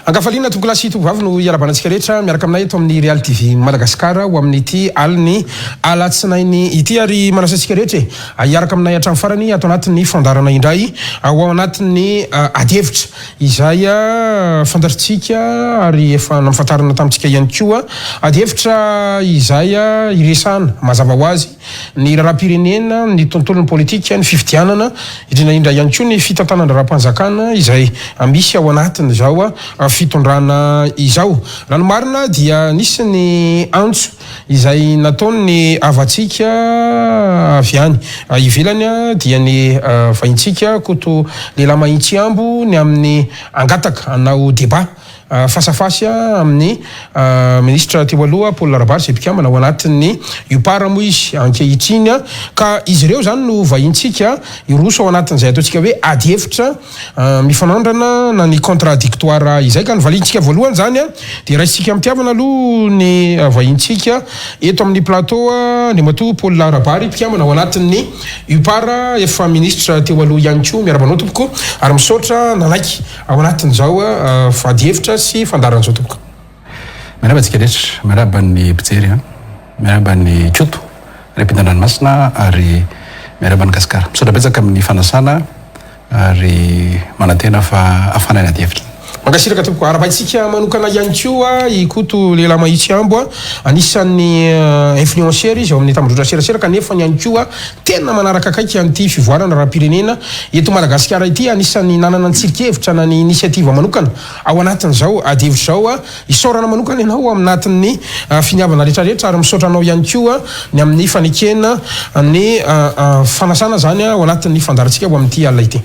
Angafaliana toko lasy tovavy no iarabanantsika rehetra miaraka aminay eto amin'ny Real TV Madagasikara ho amin'ny ity aliny alatsinainy ity ary manasantsika rehetra iaraka aminay hatramin'ny farany ato anatin'ny fandarana indray ao anatin'ny adihevitra izay fandaritsika ary efa nampafantarana tamintsika ihany koa adihevitra izay iresana mazava ho azy ny rahapirenena ny tontolon'ny politika ny fifidianana indrindra ihany koa ny fitantanana raha-mpanjakana izay misy ao anatiny zao fitondrana izao raha ny marina dia nisy ny antso izay nataony avatsika avy any ivelany dia ny vahintsika koto lehilahy mahitsy ambo ny amin'ny angataka anao débat face amin'ny ministre teo aloha Paul Larabary zay mpikambana ao anatin'ny UPAR moa izy ankehitriny ka izy ireo zany no vahintsika iroso ao anatin'izay ataontsika hoe adihevitra mifanandrana na ny contradictoire izay ka ny valintsika voalohany zany dia raisitsika mitiavana aloha ny vahintsika eto amin'ny plateau ny mato Paul Larabary mpikambana ao anatin'ny UPAR efa ministre teo aloha ihany koa miarabanao tompoko ary misaotra nanaiky ao anatin'izao adihevitra si fandaran zao tompoko miaraba tsika rehetra miaraba ny mpijery miaraba ny koto repi-dranomasina ary miaraba ny gasikara misaotra betsaka amin'ny fanasana ary manantena fa afanana adihevitra Mankasiraka tompoko arabaitsika manokana ihany koa ikoto lehilahy mahitsy ambo anisan'ny influenceur izy ao amin'ny tambadrotra serasera kanefa ny ihany koa tena manaraka akaiky an'ity fivoarana raha-pirenena eto Madagasikara ity anisan'ny nanana tsirikevitra na ny initiative manokana ao anatin'izao adihevitra zao isaorana manokana ianao aminatin'ny finiavana rehetrarehetra ary misaotra anao ihany koa ny amin'ny fanekena ny fanasana zany ao anatin'ny fandarantsika ao amin'ity alina ity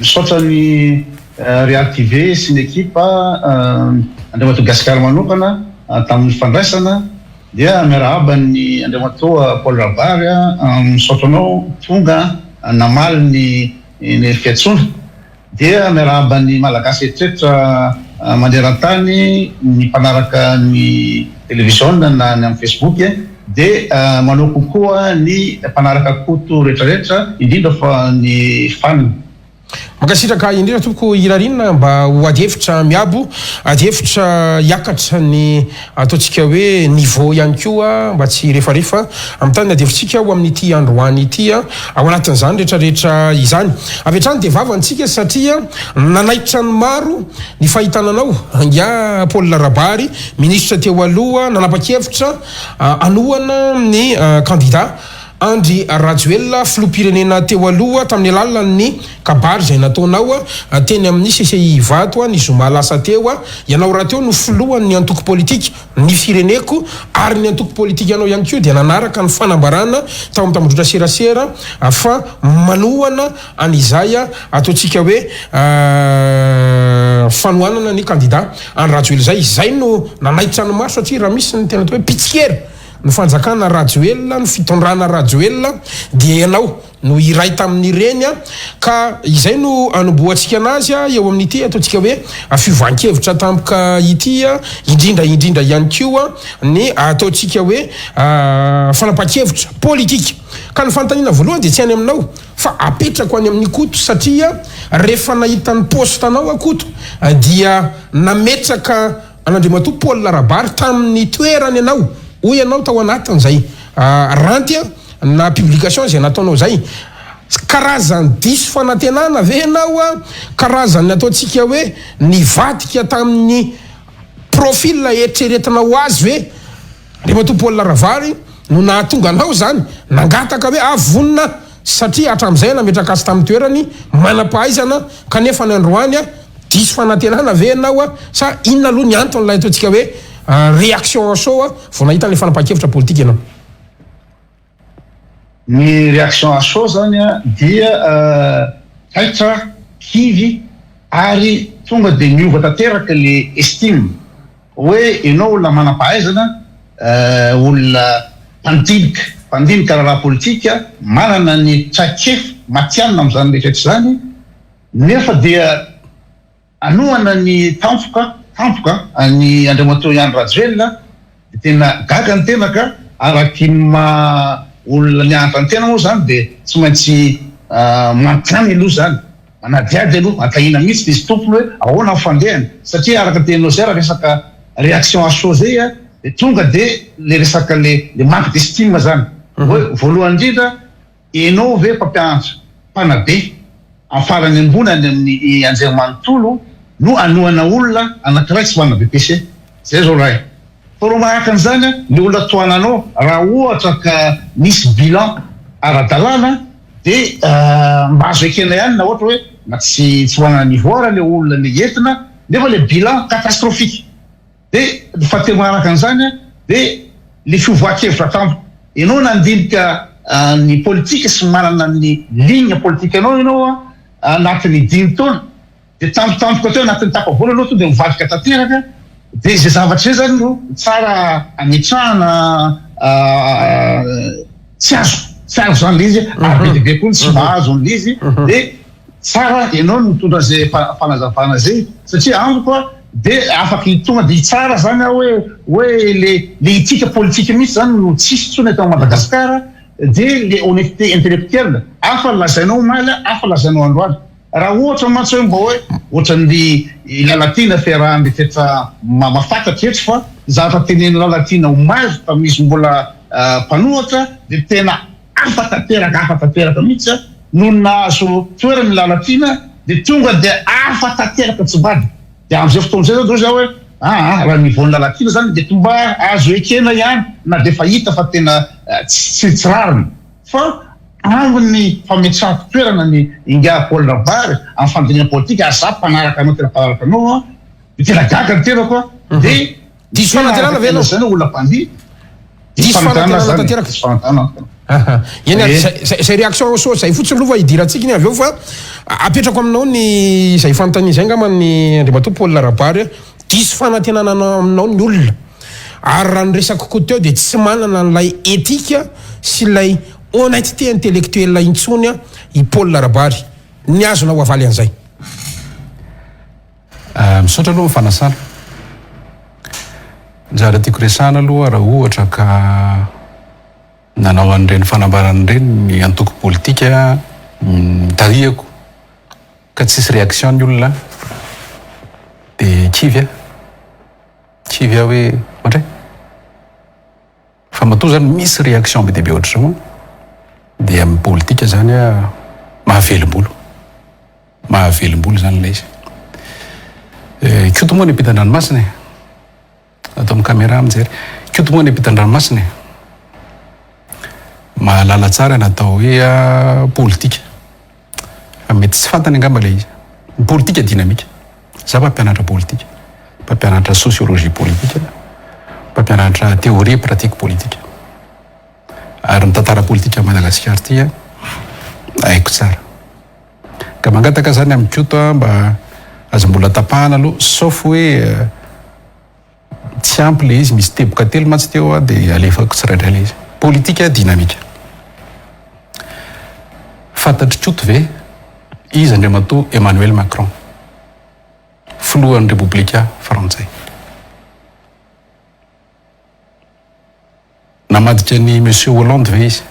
misaotra ny Real TV sy ny ekipa Andriamatoa Gasikara manokana tamin'ny fandraisana dia miarahaba ny Andriamatoa Paul Larabary misaotra anao tonga namaly ny fiantsona dia miarahaba ny malagasy eritreretra manderan-tany ny mpanaraka ny televisiona na ny amin'ny Facebook de manao kokoa ny mpanaraka koto rehetrarehetra indrindra fa ny faniny Makasiraka indrindra tompoko irarinina mba ho adihevitra miabo adihevitra hiakatra ny ataontsika hoe niveau ihany koa mba tsy rehefarehefa amin'ny tany adihevitsika ho amin'ity androany ity ao anatin'izany rehetrarehetra izany avy hatrany dia vavantsika satria nanaitra ny maro ny fahitananao nga Paul Larabary ministre teo aloha nanapa-kevitra anohana ny candidat Andry Rajoelina filoham-pirenena teo aloha tamin'ny alalan'ny kabary zay nataonao teny amin'ny CCI vato ny zoma lasa teo ianao raha teo no filohan'ny antoko politika ny fireneko ary ny antoko politika ianao ihany koa dia nanaraka ny fanambarana tao amin'ny tambadrotra serasera fa manohana an'izay ataontsika hoe fanohanana ny candidat Andry Rajoelina zay no nanaitra ny maro satria raha misy ny tena atao hoe pitsikera ny fanjakana Rajoelina ny fitondrana Rajoelina dia ianao no iray tamin'ireny ka izay no anomboatsika anazy eo amin'ity ataontsika hoe fivoankevitra tampoka ity indrindra ihany koa ny ataontsika hoe fanapa-kevitra politika ka ny fanontaniana voalohany dia tsy any aminao fa apetrako any amin'ny koto satria rehefa nahita ny poste anao akoto dia nametraka an'Andriamatoa Paul Larabary tamin'ny toerany ianao hoy ianao tao anatin'izay ranty na publication zay nataonao zay karazany diso fanantenana ve ianao karazany ataontsika hoe nivadika tamin'ny profil eritreretinao azy ve Andriamatoa Paul Larabary no nahatonga anao zany nangataka hoe avonina satria hatramin'izay nametraka azy tamin'ny toerany manam-pahaizana kanefa ny androany diso fanantenana ve ianao sa inona aloha ny antony lay ataontsika hoe réaction en chaud vao nahita ny fanapa-kevitra politika ianao ny réaction à chaud zany dia taitra kivy ary tonga de miova tanteraka le estime hoe ianao la manam-pahaizana olona mpandinika raha politika manana ny trakefo matianina amin'izany rehetraretra zany nefa dia anohana ny tampoka ny Andriamatoa Iany Rajoelina de tena gaga ny tena ka araky olona nianatra ny tena moa zany de tsy maintsy mantany aloha zany manadiady aloha atahina mihitsy de izy tompony hoe ahoana ny fandehany satria araka tenao zay raha resaka réaction à chaud zay de tonga de le resaka le manque d'estime zany hoe voalohany indrindra enao ve mpampianatra mpanabe amin'ny farany ambony any amin'ny anjerimanontolo no anohana olona anankiray tsy manana BPC zay zao raha fa ro manaraka an'izany le olona toananao raha ohatra ka misy bilan ara-dalàna de mba azo ekena ihany na ohatra hoe na tsy hoanana nivoara le olona le entina nefa le bilan catastrophique de fahatelo manaraka an'izany de le fiovoan-kevitra tampoka enao nandinika ny politika sy manana ny ligne politika anao anatin'ny 5 taona de tampotampoka teo anatin'ny tapavola anao to de mivadika tanteraka de zay zavatra zay zany no tsara ametrahana tsy azo zany le izy ary be debe koa tsy mahazo ny izy de tsara enao no mitondra zay fanazavana zay satria amiko de afaky tonga de tsara zany hoe le etika politique mihitsy zany no tsisy tsony eto Madagasikara de le honnêteté intellectuelle afa lazainao maly afa lazainao androany raha ohatra mantsy hoe mba hoe ohatran'ny lalatina fiarahan'ny tetra mafantatry eto fa zavatra teneny lalatina homazy fa misy mbola mpanohatra de tena afa tanteraka mihitsy no nahazo toerany lalatina de tonga de afa tanteraka tsy bady de am'izay fotoana zay zao hoe raha nivoany lalatina zany de tomba azo ekena ihany na de fa hita fa tena tsy rariny fa amin'ny fametrahako toerana ny inga Paul Rabary amin'ny fandiniana politika aza mpanaraka anao tena mpanaraka anao de tena gaga ny tena koa de diso fanatenana ve zany olona mpandi diso fanatenana tanteraka eny zay réaction so zay fotsiny lova idiratsika iny avy eo fa apetrako aminao ny zay fanontania zay ngaman'ny Andriamatoa Paul Rabary diso fanatenana aminao ny olona ary raha ny resaka koa teo de tsy manana n'lay éthique sy lay honnêteté intellectuelle intsony i Paul Rabary ny azonao avaly an'izay misaotra aloha mifanasana zara tiako resana aloha raha ohatra ka nanao an'ireny fanambarana ireny ny antoko politika tariako ka tsisy réaction ny olona de kivy hoe mandray fa matoa zany misy réaction be deabe ohatra zao de amin'ny politika zany mahavelim-bolo zany lay izy koto moa ny ampitan-dranomasina atao amin'ny caméra mijery koto moa ny ampitan-dranomasina mahalala tsara natao hoe politika fa mety tsy fantany angamba lay izy politika dynamique za mpampianatra politika mpampianatra sociologie politique mpampianatra théorie pratique politique ary ny tantara politika Madagasikara ty haiko tsara ka mangataka zany amin'ny koto mba aza mbola tapahana aloha sauf hoe tsy ampy le izy misy teboka telo matsy teo de alefako tsirairay le izy politika dynamique fantatry koto ve izy Andriamatoa Emmanuel Macron filohan'ny République Frantsay namadika ny Monsieur Hollande ve izy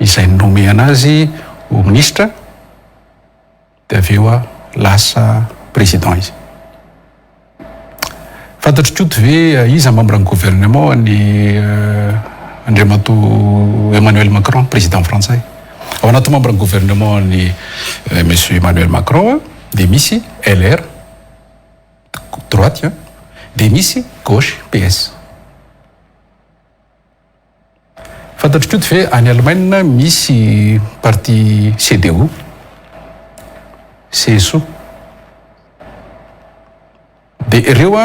izay nommé anazy ho ministre de avy eo lasa président izy fantatry koto ve izy membre ny gouvernement ny Andriamatoa Emmanuel Macron président Frantsay ao anaty membre ny gouvernement ny Monsieur Emmanuel Macron de misy LR droite de misy gauche PS fantatry koto ve any Allemagne misy parti CDU CSU de ireo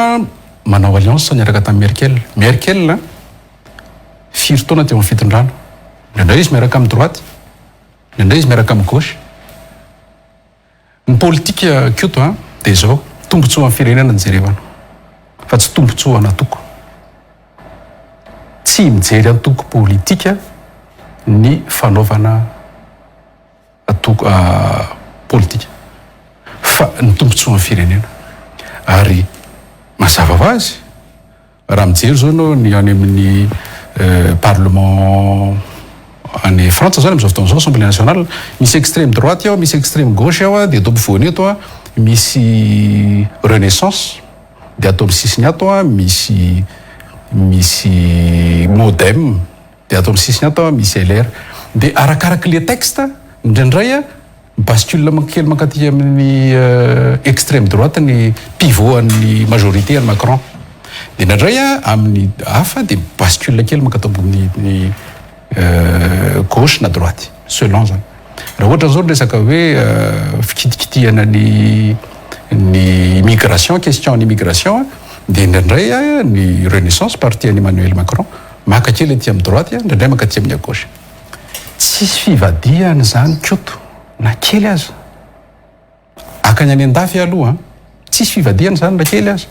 manao alliance niaraka tamin'ny Merkel firy taona teo amin'ny fitondrano ndraindray izy miaraka amin'ny droite ndraindray izy miaraka amin'ny gauche ny politika koto de zao tombontsoa amin'ny firenena ny jerevana fa tsy tombontsoa anatoko tsy mijery antoko politika ny fanaovana atoko politika fa ny tombontsoan'ny firenena. Ary mazava ho azy raha mijery zao anao ny any amin'ny parlement any Frantsa zany am'izao fotoana zao assemblée nationale misy extrême droite ao, misy extrême gauche ao dia atao ampovoany eto a misy renaissance dia atao amin'ny sisiny ato a misy modem dia atao amin'ny sisiny ato a misy LR dia arakaraka le texte indraindray a bascule kely mankaty amin'ny extrême droite ny pivot an'ny majorité any Macron dia indraindray a amin'ny hafa dia bascule kely mankaty ambony gauche na droite selon zany. Raha ohatra zao resaka hoe fikitikitihana ny immigration, question n'immigration dia indraindray ny renaissance parti any Emmanuel Macron maka kely aty amin'ny droite indraindray maka aty amin'ny gauche. Tsisy fivadiana zany koto na kely aza akany any andafy aloha tsisy fivadiana zany na kely aza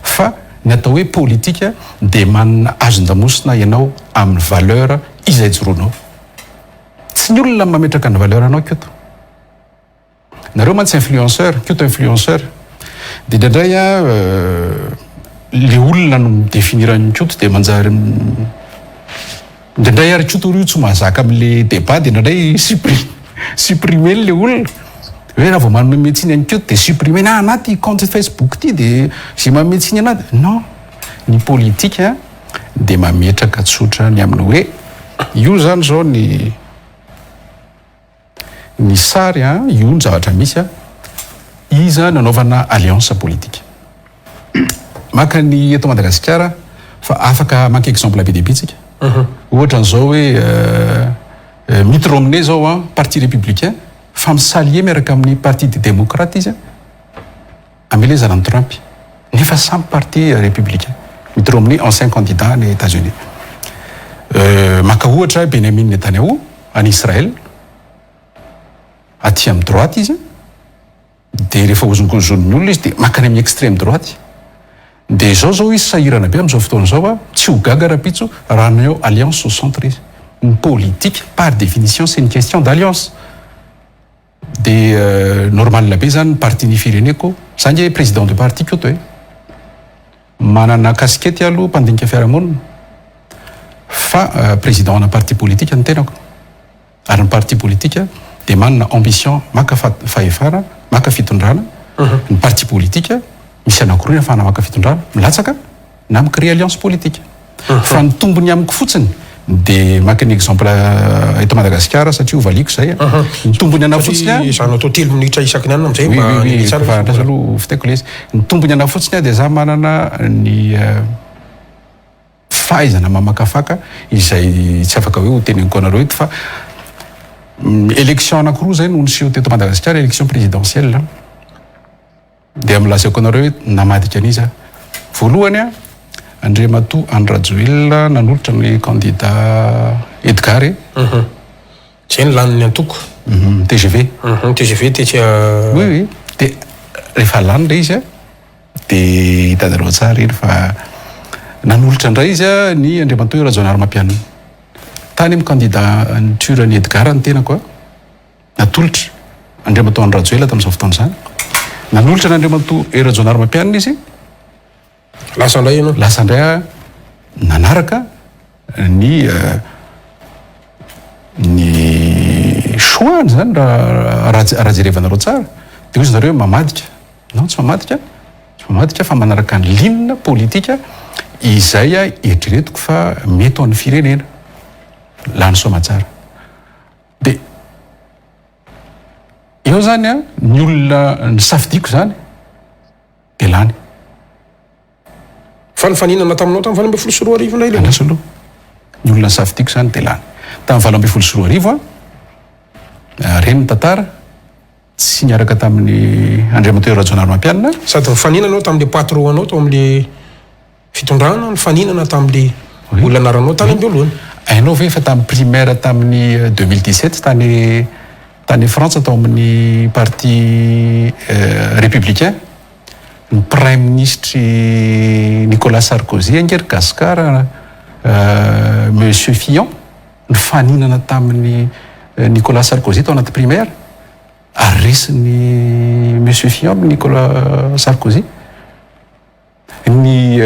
fa ny atao hoe politika dia manana azon-damosina ianao amin'ny valeur izay joroanao. Tsy ny olona mametraka ny valeur anao koto. Nareo mantsy influenceur, koto influenceur dia indraindray le olona no midéfinirany koto dia manjary indraindray ary koto io tsy mahazaka amin'le débat dia indraindray supprimer le olona hoe raha vao manome metsiny any koto dia supprimer na anaty compte Facebook ty dia zay mametsiny anaty. Non, ny politika dia mametraka tsotra ny amin'ny hoe io zany zao ny sary io ny zavatra misy iza nanaovana alliance politique. Maka ny eto Madagasikara fa afaka maka exemple be dia bitsika. Ohatra n'izao hoe Mitt Romney zao parti républicain fa misalie miaraka amin'ny parti des démocrates izy amelezana Trump nefa samy parti républicain. Mitt Romney ancien candidat any États-Unis. Maka ohatra Benjamin Netanyahu any Israël aty amin'ny droite izy dia rehefa ozonkozon'ny olona izy dia makany amin'ny extrême droite dia zao izy sahirana be amin'izao fotoana zao tsy ho gaga rapitso raha nanao alliance au centre izy. Une politique par définition c'est une question d'alliance dia normal be zany parti ny fireneko zany hoe président de parti koto manana kaskety aloha mpandinika fiarahamonina fa président na parti politique ny tenako ary ny parti politique dia manana ambition maka fahefara maka fitondrana. Ny parti politique misy anankiroa ny ahafahana maka fitondrana milatsaka na micréer alliance politique fa ny tombony amiko fotsiny dia maka ny exemple eto Madagasikara satria hovaliko zay ny tombony ana fotsiny zany atao 3 minitra isaky ny anina amizay mba aloha fitaiko le izy ny tombony ana fotsiny dia za manana ny fahaizana mamakafaka izay tsy afaka hoe ho teneniko anareo eto fa élection anankiroa zay no niseho teto Madagasikara élection présidentielle dia milazaiko anareo hoe namadika an'izy voalohany Andriamatoa Andrajoelina nanolotra ny candidat Edgar zay ny laniny antoko TGV TGV ty oui dia rehefa lany le izy dia hitanareo tsara iny fa nanolotra indray izy ny Andriamatoa Rajaonarimampianina tany amin'ny candidat ny turany Edgar ny tenako natolotra Andriamatoa Andrajoelina tamin'izao fotoana zany nanolotra n'Andriamatoa Rajaonarimampianina izy lasa indray ianao lasa indray nanaraka ny choix zany raha jerevanareo tsara dia ozy nareo mamadika non tsy mamadika fa manaraka ny ligne politika izay eritreretiko fa mety ao amin'ny firenena lany somatsara dia eo zany ny olona ny safidiko zany dia lany fa ny faninana taminao tamin'ny 24 indray le anasa aloha ny olona safidiko zany dia lany tamin'ny 24 reny ny tantara tsy niaraka tamin'ny Andriamatoa Rajaonarimampianina sady nifaninanao tamin'le patron anao tao amin'le fitondrana nifaninana tamin'le olona anaranao tany ambioloany hainao ve fa tamin'ny primaire tamin'ny 2017 tany Frantsa tao amin'ny parti républicain ny prime ministre Nicolas Sarkozy angery gasikara Monsieur Fillon nifaninana tamin'ny Nicolas Sarkozy tao anaty primaire ary resiny Monsieur Fillon amin'ny Nicolas Sarkozy ny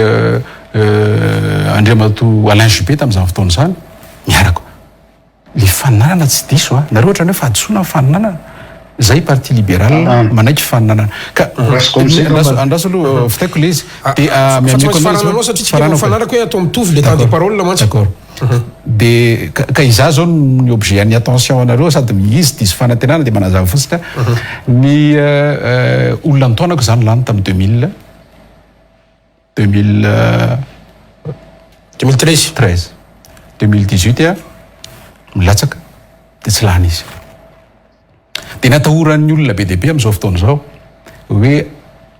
Andriamatoa Alain Juppé tamin'izany fotoana izany miaraka le faninanana tsy diso a nareo ohatrany hoe fahadisoana ny faninanana zay parti libéral manaiky faninanana ka andraso aloha fitaiko le izy de mifarananao satria tsika mifanaraka hoe atao mitovy le temps de parole mantsy d'accord de ka iza zao ny objet ny attention anareo sady izy diso fanantenana de manazava fotsiny ny olona nitaonako zany lany tamin'ny 2018 milatsaka de tsy lany izy de natahoran'ny olona be deaibe amin'izao fotoana zao hoe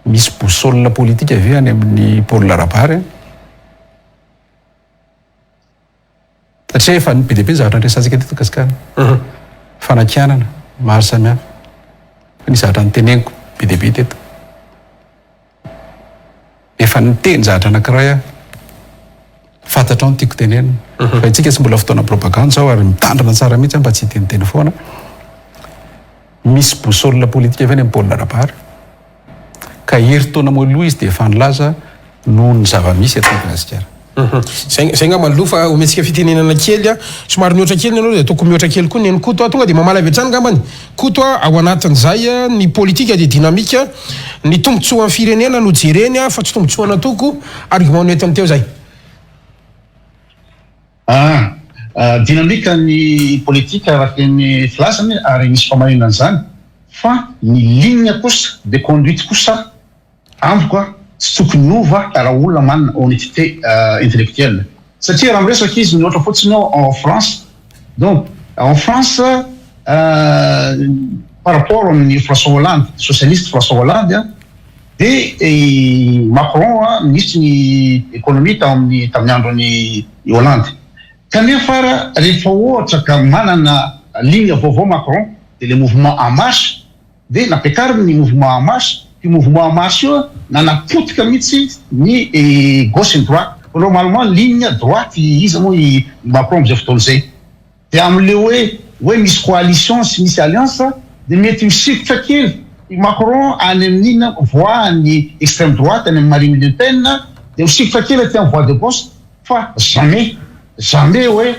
misy boussole politique avy any amin'ny Paul Larabary satria efa ny be deaibe zavatra andresantsika teto Gasikara fanakianana maro samihafa fa ny zavatra nyteneniko be deaibe teto efa niteny zavatra anankiray fantatra ao ny tiako tenenina fa itsika tsy mbola fotoana propagande zao ary mitandrina tsara mihitsy mba tsy hiteniteny foana misy boussole politique avy any amin'ny Paul Larabary ka heritaona moaloha izy de efa nilaza noho ny zava-misy eto Madagasikara zay nga malofa ometsika fitenenana kely somary mihoatra kely anao de tokony mihoatra kely koa ny koto tonga de mamala avy hatrany ngambany koto ao anatin'izay ny politika de dinamika ny tombotsoa amin'ny firenena no jereny fa tsy tombotsoana toko argument ny entany teo zay dinamika ny politika araka ny filasany ary misy famarinana zany fa ny ligne kosa de conduite kosa amiko tsy tokony nova raha olona manana honnêteté intellectuelle satria raha miresaka izy ny ohatra fotsiny ao en France donc en France par rapport amin'ny François Hollande socialiste François Hollande de Macron misy ny économie tamin'ny andron'ny Hollande kanefa rehefa ohatra ka manana ligne vaovao Macron de le mouvement en marche de napiakariny ny mouvement en marche io mouvement en marche io nanapotika mihitsy ny gauche et droite normalement ligne droite izy moa i Macron am'izay fotoana zay de am'le hoe misy coalition sy misy alliance de mety misikotra kely i Macron any amin'ina voix ny extrême droite any amin'ny Marine Le Pen de misikotra kely aty amin'ny voix de gauche fa jamais hoe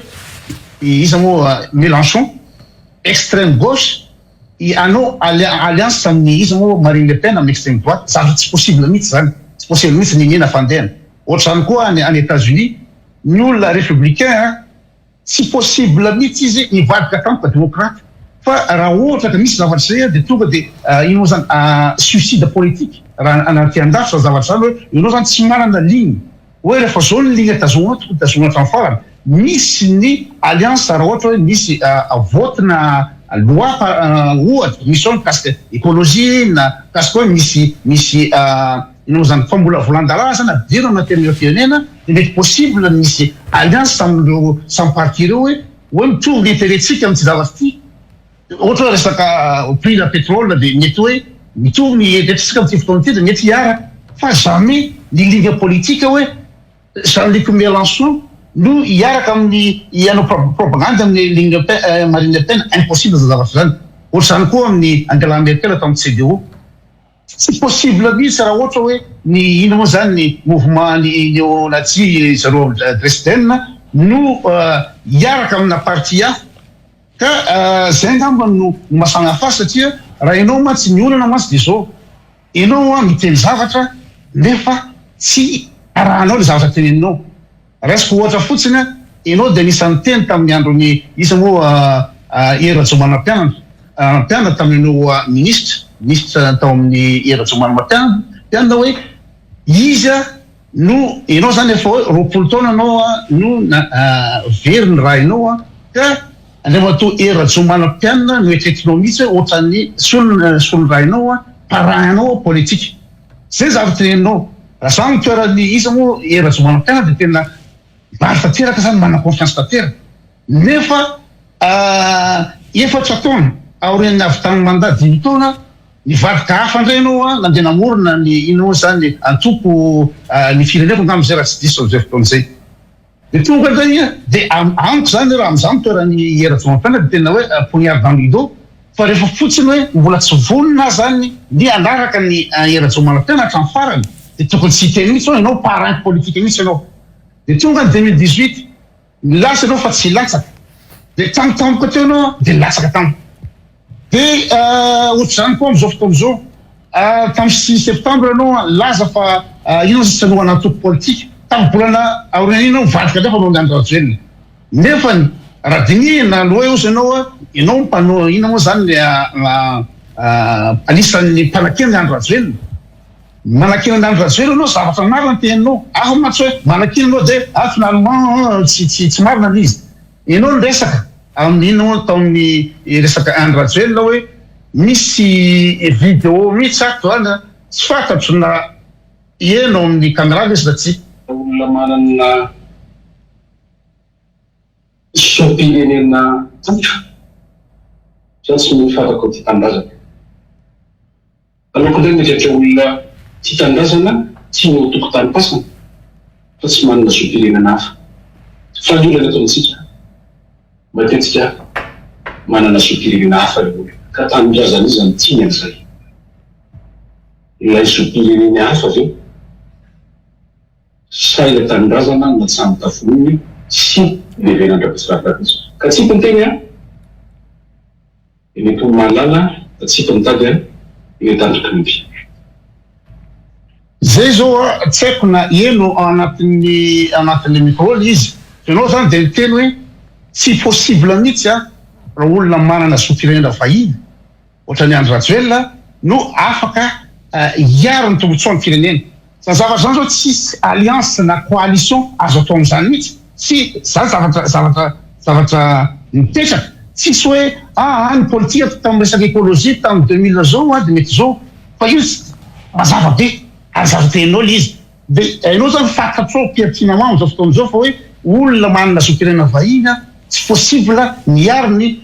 izy moa Mélenchon extrême gauche i anao alliance amin'ny izy moa Marine Le Pen amin'ny extrême droite zavatra tsy possible mihitsy zany tsy possible mihitsy ny nina fandehana ohatrany koa any États-Unis ny olona républicain tsy possible mihitsy izy ivadika tampoka démocrate fa raha ohatra ka misy zavatra zay de tonga de inao zany suicide politique raha anaty andafitra zavatra zany hoe inao zany tsy manana ligne hoe rehefa zao ny ligne tazomina hatramin'ny farany misy ny alliance raha ohatra hoe misy votina loi ohatra misy ao mikasika écologie na kasika hoe misy inao zany fambolavolan-dalaza na diro anatin'ireo firenena de mety possible misy alliance samy parti ireo hoe mitovy l'intérêt-tsika amin'ny ty zavatra ty ohatra hoe resaka prix la pétrole de mety hoe mitovy ny intérêt-tsika amin'ny ty fotoana ty de mety hiara fa jamais ny ligne politique hoe Jean-Luc Mélenchon no hiaraka amin'ny ianao propagande amin'ny ligne Marine Le Pen impossible za zavatra zany ohatrany koa amin'ny Angela Merkel tamin'ny CDU tsy possible mihitsy raha ohatra hoe ny ino moa zany ny mouvement ny néo-nazi zareo Dresden no hiaraka amina parti hafa ka zay ngamba no masana fa satria raha ianao mantsy ny olana mantsy de zao ianao miteny zavatra nefa tsy arahanao le zavatra teneninao resiko ohatra fotsiny ianao de nisan'ny teny tamin'ny androny izy moa Era-Jomana Mpianatra tamin'nao ministre tao amin'ny Era-Jomana Mpianatra hoe izy no ianao zany efa hoe roapolo taona anao no very ny raha ianao ka andriamatoa Era-Jomana Mpianatra no etretinao mihitsy hoe ohatran'ny solony raha ianao parahanao politique zay zavatra teneninao raha zany toeran'ny izy moa Era-Jomana Mpianatra de tena maro tanteraka zany manana confiance tanteraka nefa efatra taona aorian'ny avy tamin'ny mandat 10 taona nivadika hafa indray ianao nandeha namorona ny ino zany antoko ny fireneko ngamba zay raha tsy diso am'izay fotoana zay de tonga zany de amiko zany raha am'zany toerany era-jomampana de tena hoe poniard dans rideau fa rehefa fotsiny hoe mbola tsy vonona zany ny anaraka ny era-jomampana hatrany farany de tokony tsy hiteny mihitsy hoe ianao parrain politique mihitsy ianao de tonga ny 2018 milasa ianao fa tsy latsaka de tampotampoka teo ianao de latsaka tampoka de ohatr'izany koa am'izao fotoana izao tamin'ny 6 septembre ianao laza fa ino sy sanoana antoko politique tamin'ny volana aoriana ianao mivadika ndrafa anao Andry Rajoelina nefany raha dinihina loha io ianao ianao mpanao ina moa zany anisan'ny mpanakena Andry Rajoelina manakena Andry Rajoelina ianao zavatra marina teninao afa matsy hoe manakena ianao de finalement tsy marina l'izy ianao niresaka amin'ny inao tamin'ny resaka Andry Rajoelina hoe misy vidéo mihitsy ato zany tsy fantatro na ianao amin'ny caméra lesy na tsy olona manana soam-pirenena tantro zany tsy mety fantako ty tandrazana aloko ndray mitratra olona ty tandrazana tsy no tokotany-pasana fa tsy manana soam-pirenena hafa fa ny olona ataontsika matetika manana soam-pirenena hafa le olona ka tanindrazana izy zany tiany an'izay ilay soam-pirenena hafa aveo saila tanindrazana na tsy amitafoniny sy levenandrapisirafirapisy ka tsika nyteny mety malala da tsika mitady mety mivy zay zao tsy haiko na eno anatin'ny microle izy ianao zany de miteny hoe tsy possible mihitsy raha olona manana soam-pirenena vahiny ohatrany Andry Rajoelina no afaka hiaro ny tombotsoa ny firenena sa zavatra zany zao tsisy alliance na coalition azo atao am'izany mihitsy sy zany zavatra mipetraka tsisy hoe ny politika tamin'ny resaka écologie tamin'ny 2000 zao de mety zao fa io mazava be azarotenao le izy de ianao zany fantatrao pertinemment am'izao fotoana zao fa hoe olona manana soam-pirenena vahiny tsy possible miaro ny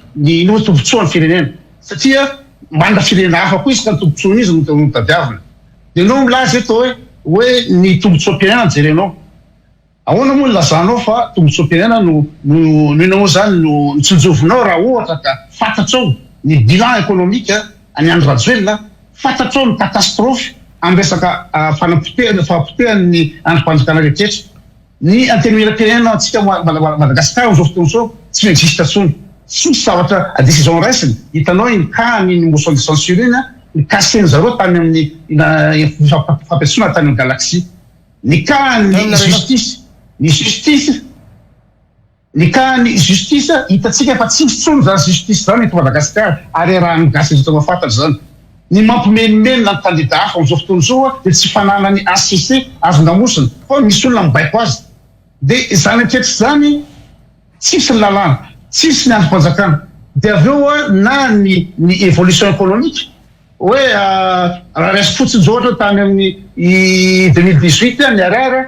tombotsoa ny firenena satria manana firenena hafa koa izy ka ny tombotsoany izy no tadiavina de ianao milaza eto hoe ny tombotsoam-pirenena jerenao ahoana moa lazanao fa tombotsoam-pirenena no ianao zany no nitsinjovinao raha ohatra ka fantatrao ny bilan économique any Andry Rajoelina fantatrao ny catastrophe amin'ny resaka fahapotehan'ny androm-panjakana rehetra ny antenimieram-pirenena antsika Madagasikara zao fotoana zao tsy existe tsony tsisy zavatra décision raisiny hitanao ny kany ny motion de censure iny ny kaseny zareo tany amin'ny fampiatsona tany amin'ny galaxie ny kany justice ny kany justice hitatsika efa tsisy tsony zany justice zany eto Madagasikara ary raha migasy zao mafantatra zany ny mampimenimena ny candidat hafa am'izao fotoana zao de tsy fanana ny ACC azo ndamosina fa misy olona mibaiko azy de zany aketra zany tsisy ny lalàna tsisy ny androm-panjakana de aveo na ny évolution économique hoe raha resy fotsiny zao ohatra tany amin'ny 2018 ny ariara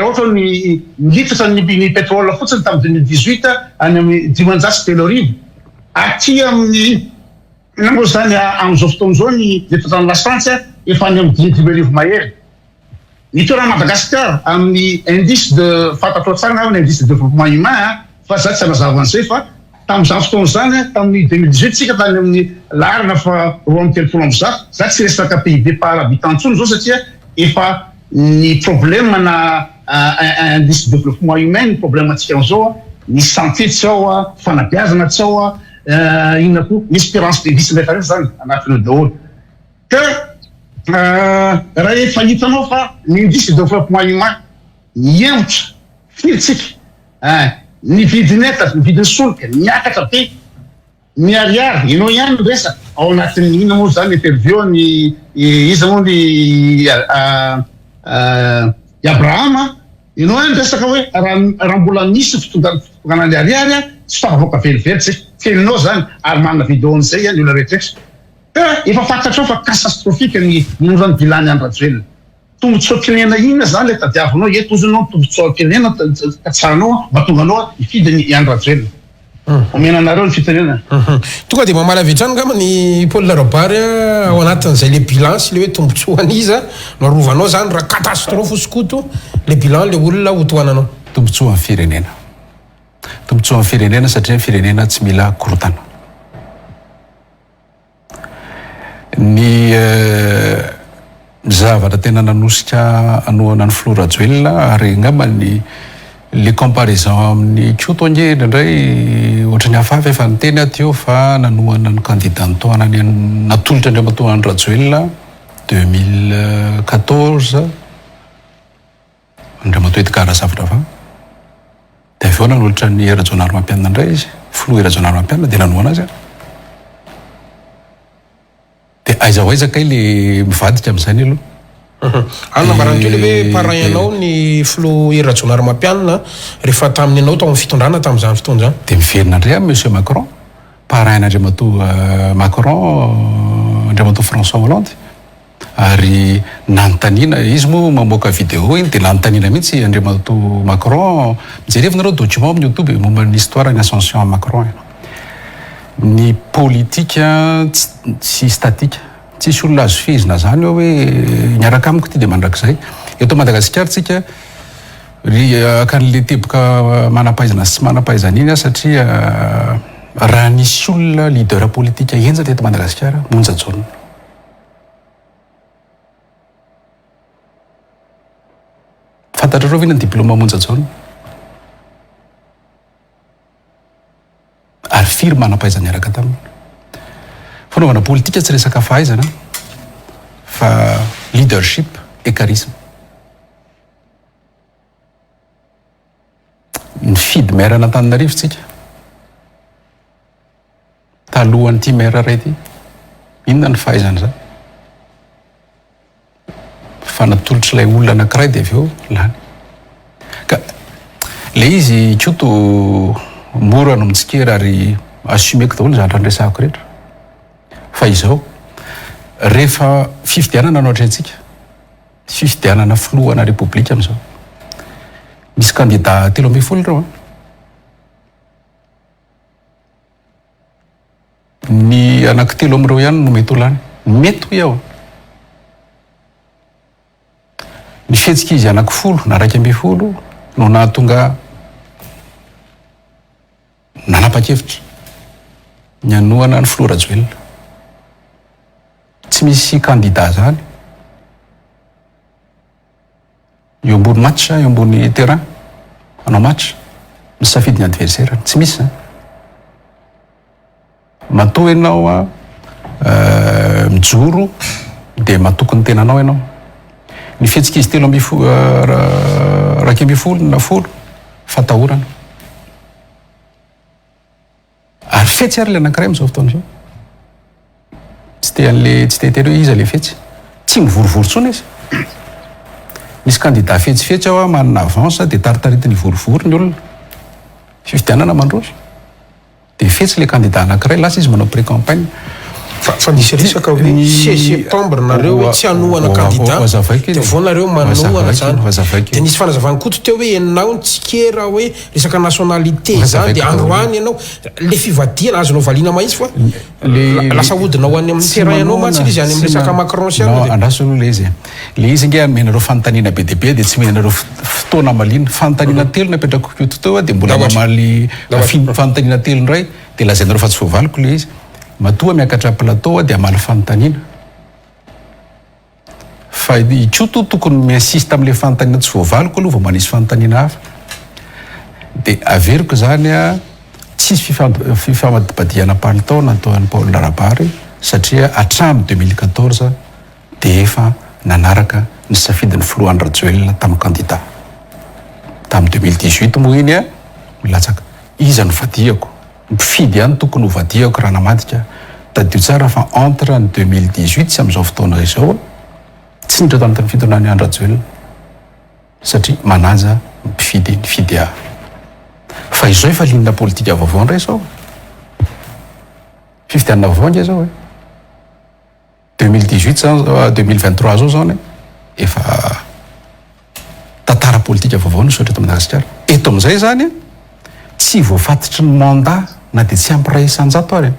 ohatra ny litatra ny pétrole fotsiny tamin'ny 2018 any amin'ny 510 aty amin'ny nango zany am'izao fotoana zao ny letatany lasantsy efa any amin'ny 5,000 mahery ny toerana Madagasikara amin'ny indice de fantatro tsara na amin'ny indice de développement humain fa zany tsy anazava an'izay fa tamin'izany fotoana zany tamin'ny 2018 tsika tany amin'ny larina fa 3,3 za tsy resaka PIB par habitant tsony zao satria efa ny problème na indice de développement humain ny problème atsika am'izao ny santé tsy ao fanabeazana tsy ao inona koa ny espérance de vie sy rehetra zany anatin'io daholo ka raha efa hitanao fa ny indice de développement humain miembotra firitsika ny vidin'entana ny vidin'ny solika miakatra be miariary ianao ihany resaka ao anatin'ny ina moa zany interview ny izy moa ny Abrahama ianao ihany resaka hoe raha mbola misy fitongana ny ariary tsy fafavoaka velively tsy feninao zany ary manana vidéo an'izay ny olona rehetraretra efa fantatrao fa catastrophique ny morany bilany Andry Rajoelina tombotsoam-pirenena inona zany le tadiavinao eto ozy anao tombotsoam-pirenena ka tsaranao mba tonga anao hifidy ny Andry Rajoelina omena anareo ny fitenena. Tonga dia mamala vetrany ngamba ny Paul Larobary ao anatin'izay le bilan sy le hoe tombotsoany izy no arovanao zany raha catastrophe skoto le bilan le olona hotoananao. Tombotsoa firenena. Tombotsoa firenena satria firenena tsy mila korotana. Ny zavatra tena nanosika anoana ny Flora Joelina ary ngamba ny le comparaison amin'ny Tioto indray ohatrany hafahafa efa niteny aty eo fa nanoana ny candidat nitoana ny natolotra Andriamatoa Rajoelina 2014 Andriamatoa itikara zavatra fa dia avy eo nanolotra ny Rajonary Mampianina indray izy Flo Rajonary Mampianina dia nanoana azy dia aiza le mivadika amin'izany aloha. Nambarany teo le hoe parrain ianao ny Flo Rajonary Mampianina rehefa tamin'ny anao tao amin'ny fitondrana tamin'izany fotoana izany. Dia miverina indray Monsieur Macron, parrain Andriamatoa Macron, Andriamatoa François Hollande. Ary nanontaniana izy moa mamoaka vidéo iny dia nanontaniana mihitsy Andriamatoa Macron mijery evinareo document amin'ny YouTube momba ny histoire ny ascension Macron. Ny politika tsy statika. Tsisy olona azo fehezina zany hoe niaraka amiko ty dia mandrakizay. Eto Madagasikara tsika akan'le teboka manampahaizana sy manampahaizana iny satria raha nisy olona leader politika enjatra eto Madagasikara Monja John. Fantatrareo ve ny diplôma Monja John? Ary firy manampahaizana niaraka taminy. Fanaovana politika tsy resaka fahaizana fa leadership et charisme. Nifidy maire n'Antananarivo tsika. Talohan'ity maire iray ity. Inona ny fahaizana zany? Fa natolotra ilay olona anankiray dia avy eo lany. Ka le izy Tioto mora no mitsikera ary assumeko daholo zany raha resahako rehetra. Fa izao rehefa fifidianana anao antsika fifidianana filohana repoblika amin'izao misy candidat 13 reo ny anankitelo amin'ireo ihany no mety ho lany mety ho eo ny fihetsika izy anankifolo na 12 no nahatonga nanapa-kevitra ny anoana ny Flora Joelina. Tsy misy candidat zany eo ambony match eo ambony terrain anao match misafidy ny adversaire tsy misy zany. Matoa ianao mijoro dia matoky ny tenanao ianao. Ny fihetsika izy 12 na 10 fatahorana ary fetsy ary le anankiray amin'izao fotoana izao. Tsy te hoe iza le fetsy tsy mivorivory tsony izy. Misy candidat fetsifetsy ao manana avance dia taritaritiny vorivory ny olona fifidianana mandroso dia fetsy le candidat anankiray lasa izy manao pré-campagne. Fa nisy risaka hoe 16 septembre nareo hoe tsy hanoana candidat dia vao nareo manoana zany dia nisy fanazavana koto teo hoe ianao tsy kera hoe resaka nationalité zany dia androany ianao le fivadiana azonao valiana mahitsy fa lasa hodina ho any amin'ny terrain ianao mantsy izy any amin'ny resaka Macron sy any. Andraso aloha le izy le izy nge menareo fanontaniana be dia be dia tsy menareo fotoana malina fanontaniana telo napetrako Kyoto teo dia mbola mamaly fanontaniana telo indray dia lazainareo fa tsy voavaliko le izy. Matoa miakatra plateau dia amaly fanontaniana. Fa i Kyoto tokony miinsiste amin'ilay fanontaniana tsy voavaliko aloha vao manisy fanontaniana hafa. Dia averiko zany tsisy fifamadibadiana palitao nataon'ny Paul Larobary satria hatramin'ny 2014 dia efa nanaraka ny safidin'ny Flo Rajoelina tamin'ny candidat. Tamin'ny 2018 moa iny milatsaka. Iza no vadiako? Mpifidy ihany tokony ho vadiako raha namadika. Tadio tsara fa entre ny 2018 sy amin'izao fotoana izao tsy nidra tao anatin'ny fitondrany Rajoelina satria manaja mpifidy ny fidy ahy. Fa izao efa linina politika vaovao indray izao. Fifidianana vaovao nge izao 2018 2023 zao zany efa tantara politika vaovao no sotra eto Madagasikara. Eto amin'izay zany tsy voafatitry ny mandat na dia tsy ampiray isan-jato ary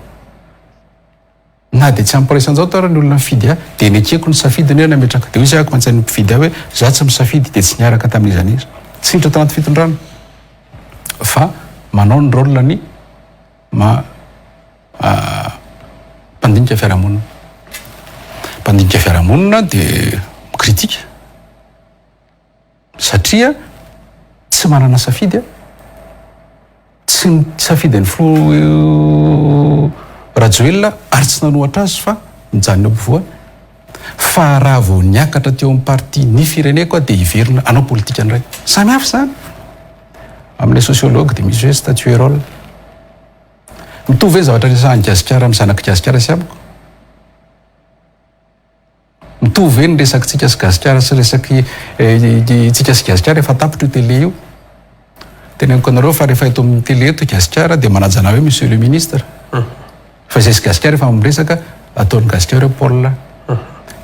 na dia tsy ampiray isan-jato ary ny olona mifidy a dia ny akeko ny safidiny hoe nametraka dia hoy ako mantsy mpifidy aho hoe za tsy misafidy dia tsy niaraka tamin'izany izy tsy hitra tanaty fitondrano fa manao ny rôle ny mpandinika fiarahamonina mpandinika fiarahamonina dia mikritika satria tsy manana safidy a tsy safidy ny filo rajoelona ary tsy nanohatra azy fa mijanona ampovoany fa raha vao niakatra teo amin'ny parti ny fireneko a dia hiverina anao politika ny ray samy hafa zany amin'ilay sociologue dia misy hoe statuerole mitovy hoe zavatra resahan'ny gasikara amin'ny zanaky gasikara sy amiko mitovy hoe ny resaky tsika sy gasikara sy resaky tsika sy gasikara efa tapitra io télé io teneniko anareo fa rehefa eto amin'ny télé eto gasikara dia manajana hoe monsieur le ministre fa izay sy gasikara efa miresaka ataon'ny gasikara hoe Paul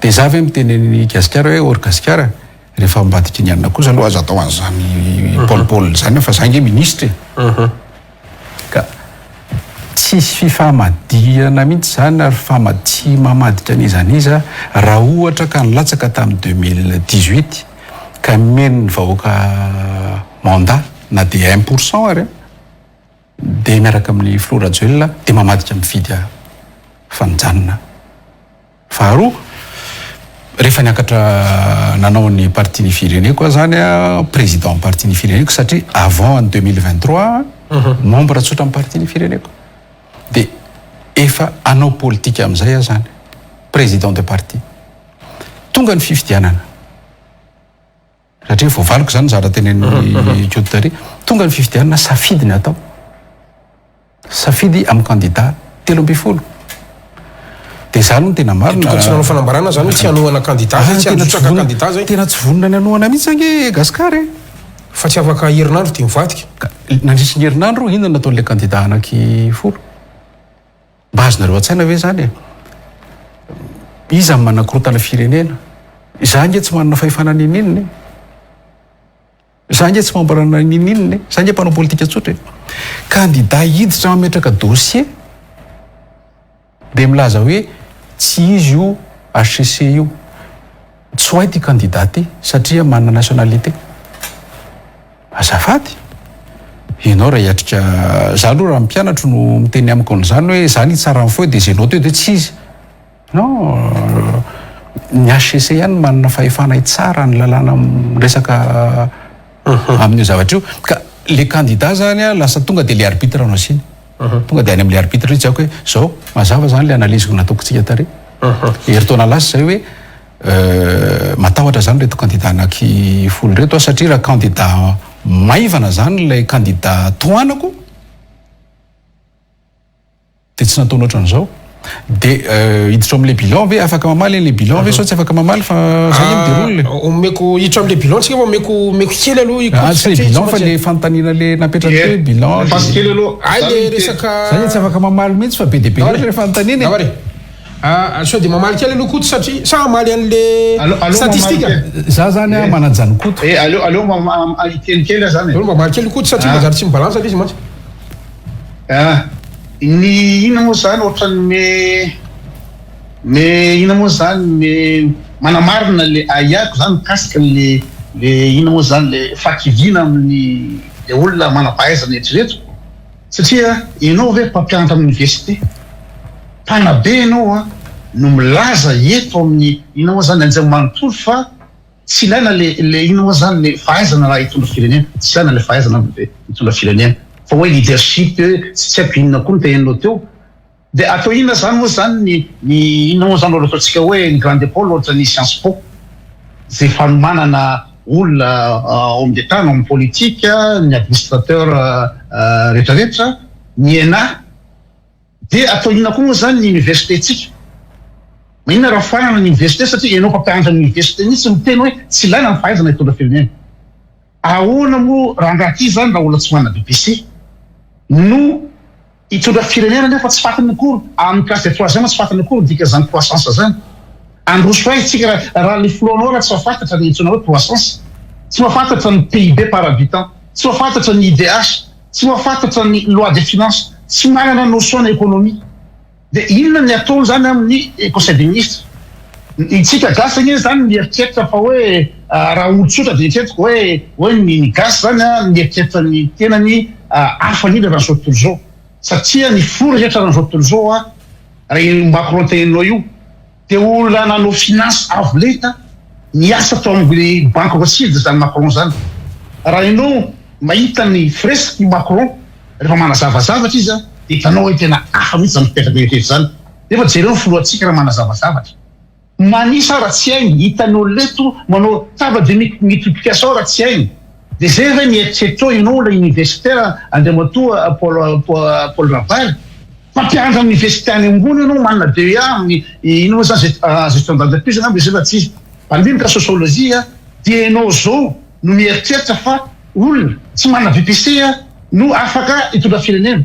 dia za ve miteneny gasikara hoe or gasikara rehefa mbadiky ny anina kosa aloha azo atao an'izany Paul zany fa za nge ministre ka tsisy fifamadihana mihitsy zany ary famady mamadika an'izaniza raha ohatra ka nilatsaka tamin'ny 2018 ka meny ny vahoaka mandat na dia 1% ary dia miaraka amin'ny Florajoelona dia mamadika mifidy fanjanona faharoa rehefa niakatra nanao ny parti ny fireneko zany président parti ny fireneko satria avant en 2023 membre tsotra amin'ny parti ny fireneko dia efa anao politika amin'izay zany président de parti tonga ny fifidianana satria voavaloko zany zara tenen'ny Kioditary tonga ny fifidianana safidy ny atao safidy amin'ny candidat 3 dia zany no tena marina tsy nanao fanambarana zany hoe tsy hanohana candidat tsy hanjotraka candidat zay tena tsy vonona ny hanohana mihitsy ange gasikara fa tsy afaka herinandro tia mivadika nandrisy ny herinandro inona nataon'ilay candidat anaky 10 mba azonareo an-tsaina ve zany iza manakorotana firenena za nge tsy manana fahefana nininy za nge tsy mambarana nininy za nge mpanao politika tsotra candidat hiditra mametraka dossier dia milaza hoe tsy izy io HCC io tsy hoay ty candidat ty satria manana nationalité azafady ianao raha hiatrika za aloha raha mpianatro no miteny amiko n'izany hoe zany tsara mifo dia zay nao teo dia tsy izy non ny HCC ihany manana fahefana tsara ny lalàna resaka amin'io zavatra io ka le candidat zany a lasa tonga dia le arbitre anao siny tonga dia any amin'le arbitre tsy ako hoe zao mazava zany le analysiko nataoko tsika tary heritaona lasa zay hoe matahotra zany reto candidat anaky 10 reto satria raha candidat maivana zany lay candidat toanako dia tsy nataony ohatran'izao dia hiditra amin'le bilan ve afaka mamaly le bilan ve sao tsy afaka mamaly fa zany miderolona omeko hiditra amin'le bilan tsika fa omeko kely aloha tsy le bilan fa le fanontaniana le napetraka hoe bilan kely aloha ay le resaka zany tsy afaka mamaly mihitsy fa be dia be loatra le fanontaniana avary sao dia mamaly kely aloha koto satria sa mamaly an'le statistika za zany a manajany koto aloha kelikely zany aloha mamaly kely koto satria mazary tsy mibalansa le izy mantsy ny ina moa zany ohatran'ny me ina moa zany me manamarina le aiako zany mikasika le ina moa zany le fakiviana amin'ny le olona manampahaizana eritrereto satria ianao ve mpampianatra amin'ny université mpanabe ianao a no milaza eto amin'ny ina moa zany anjay manontolo fa tsy ilaina le ina moa zany le fahaizana raha hitondra firenena tsy ilaina le fahaizana hitondra firenena fa hoe leadership tsy haiko inona koa nitenenao teo dia atao inona zany moa zany ny inona moa zany ataontsika hoe ny grande école ohatra ny Sciences Po zay fanomanana olona homme d'état amin'ny politika ny administrateur rehetrarehetra ny ENA dia atao inona koa moa zany ny université tsika inona raha fahanana ny université satria ianao mpampianatra ny université mihitsy miteny hoe tsy ilaina ny fahaizana hitondra firenena ahoana moa rangaty zany raha olona tsy manana BBC no hitondra firenena nefa tsy fatany akory amin'ny classe de troisième tsy fatany akory dika zany croissance zany androso ay tsika raha le flonao raha tsy mafantatra ny itsona hoe croissance tsy mafantatra ny PIB par habitant tsy mafantatra ny IDH tsy mafantatra ny loi de finance tsy manana notion économie dia inona ny atao zany amin'ny conseil des ministres itsika gasy igny zany mieritreritra fa hoe raha olo-tsotra dia eritreritiko hoe ny gasy zany mieritreritra ny tena ny hafa indrindra raha zao tontolo zao satria ny fora rehetra raha zao tontolo zao raha Macron teninao io dia olona nanao finance avo lenta niasa tao amin'ny banque rothschild zany Macron zany raha ianao mahita ny fresque Macron rehefa manazavazavatra izy dia hitanao hoe tena hafa mihitsy zany mipetaka rehetra zany nefa jereo foloantsika raha manazavazavatra manisa raha tsy hainy hitanao leto manao tava de multiplication raha tsy hainy dia zay ve mieritreritrao ianao la universitaire andriamatoa Paul Raval fampianatra amin'ny université any ambony ianao manana DEA ino moa zany gestion d'entreprise angamba izay fa tsy pandiniky sociologie dia ianao zao no mieritreritra fa olona tsy manana VPC no afaka hitondra firenena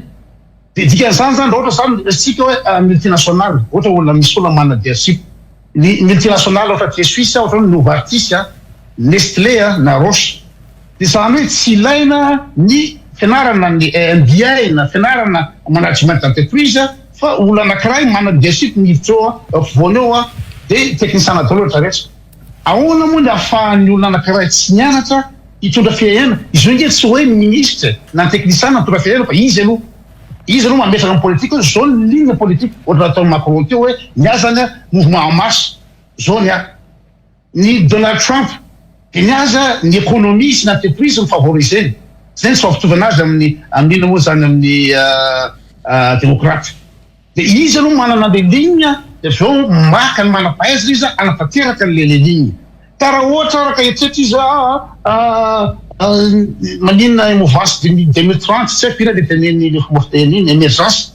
dia dikan'izany zany raha ohatra zany resitsika hoe multinationale ohatra olona misy olona manana leadership ny multinationale ohatra te Suisse ohatra hoe Novartis Nestlé na Roche dia zany hoe tsy ilaina ny fianarana ny MBA na fianarana management d'entreprise fa olona anankiray manana leadership miditra afovoany eo dia technicien daholo rehetra rehetra ahoana moa ny ahafahan'ny olona anankiray tsy nianatra hitondra firenena izy hoe tsy hoe ministre na technicien hitondra firenena fa izy aloha mametraka amin'ny politique hoe zao ny ligne politique ohatra atao Macron teo hoe niazany mouvement en marche zao ny Donald Trump dia niaza ny économie sy ny entreprise mifavoriseny zay ny fahafitovana azy amin'ina moa zany amin'ny démocrate dia izy aloha manana le ligne dia aveo maka ny manam-pahaizana izy anatanteraka le ligne ka raha ohatra raka eritretra izy maninona mouvance 2030 tsy pira le teneny le fomba fiteneny émergence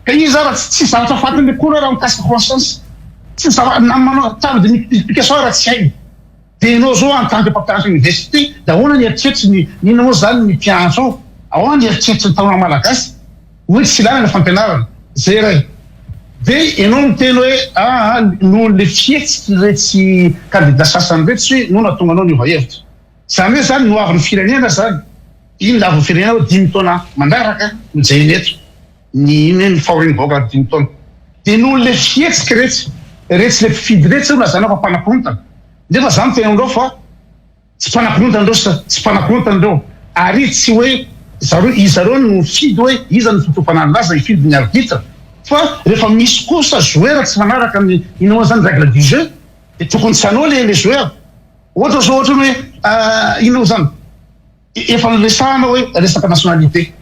ka izy raha tsy zavatra fatiny koa raha mikasika croissance tsy manao table de multiplication raha tsy hainy dia ianao zao en tant que mpampianatra université dia ahoana ny eritreritry nina moa zany ny mpianatra ao ahoana ny eritreritry ny tanora malagasy hoe tsy ilana ny fampianarana zay ray dia ianao miteny hoe no le fihetsiky retsy candidat sasany retsy hoe no natonga anao niova hevitra zany hoe zany no avy ny firenena zany iny la avy ny firenena hoe 10 taona mandaraka mijainy eto ny fahoriany vahoaka 10 taona dia no le fihetsiky retsy le mpifidy retsy na zany afa mpanakontana nefa zany tena andreo fa tsy mpanakontana andreo ary tsy hoe izareo no fidy hoe iza ny fitofanany laza ifidy ny arbitre fa rehefa misy kosa joueur tsy manaraka ny ino moa zany règle du jeu dia tokony tsy anao le joueur ohatra zao ohatra hoe ino zany efa niresahana hoe resaka nationalité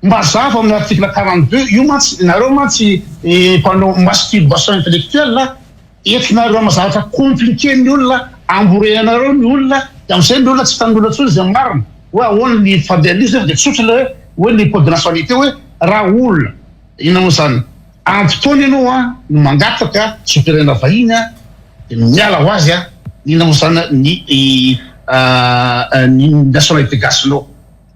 mazava amin'ny article 42 io mantsy nareo mantsy mpanao masturbation intellectuelle entinareo mazavatra compliqué ny olona amborenareo ny olona dia amin'izay ny olona tsy tan'olona tsony zay marina hoe ahoana ny fandehan'izy dia tsotra hoe ny code de nationalité hoe raha olona ina moa zany ampitoany ianao no mangataka supérena vahiny dia miala ho azy ina moa zany ny nationalité gasinao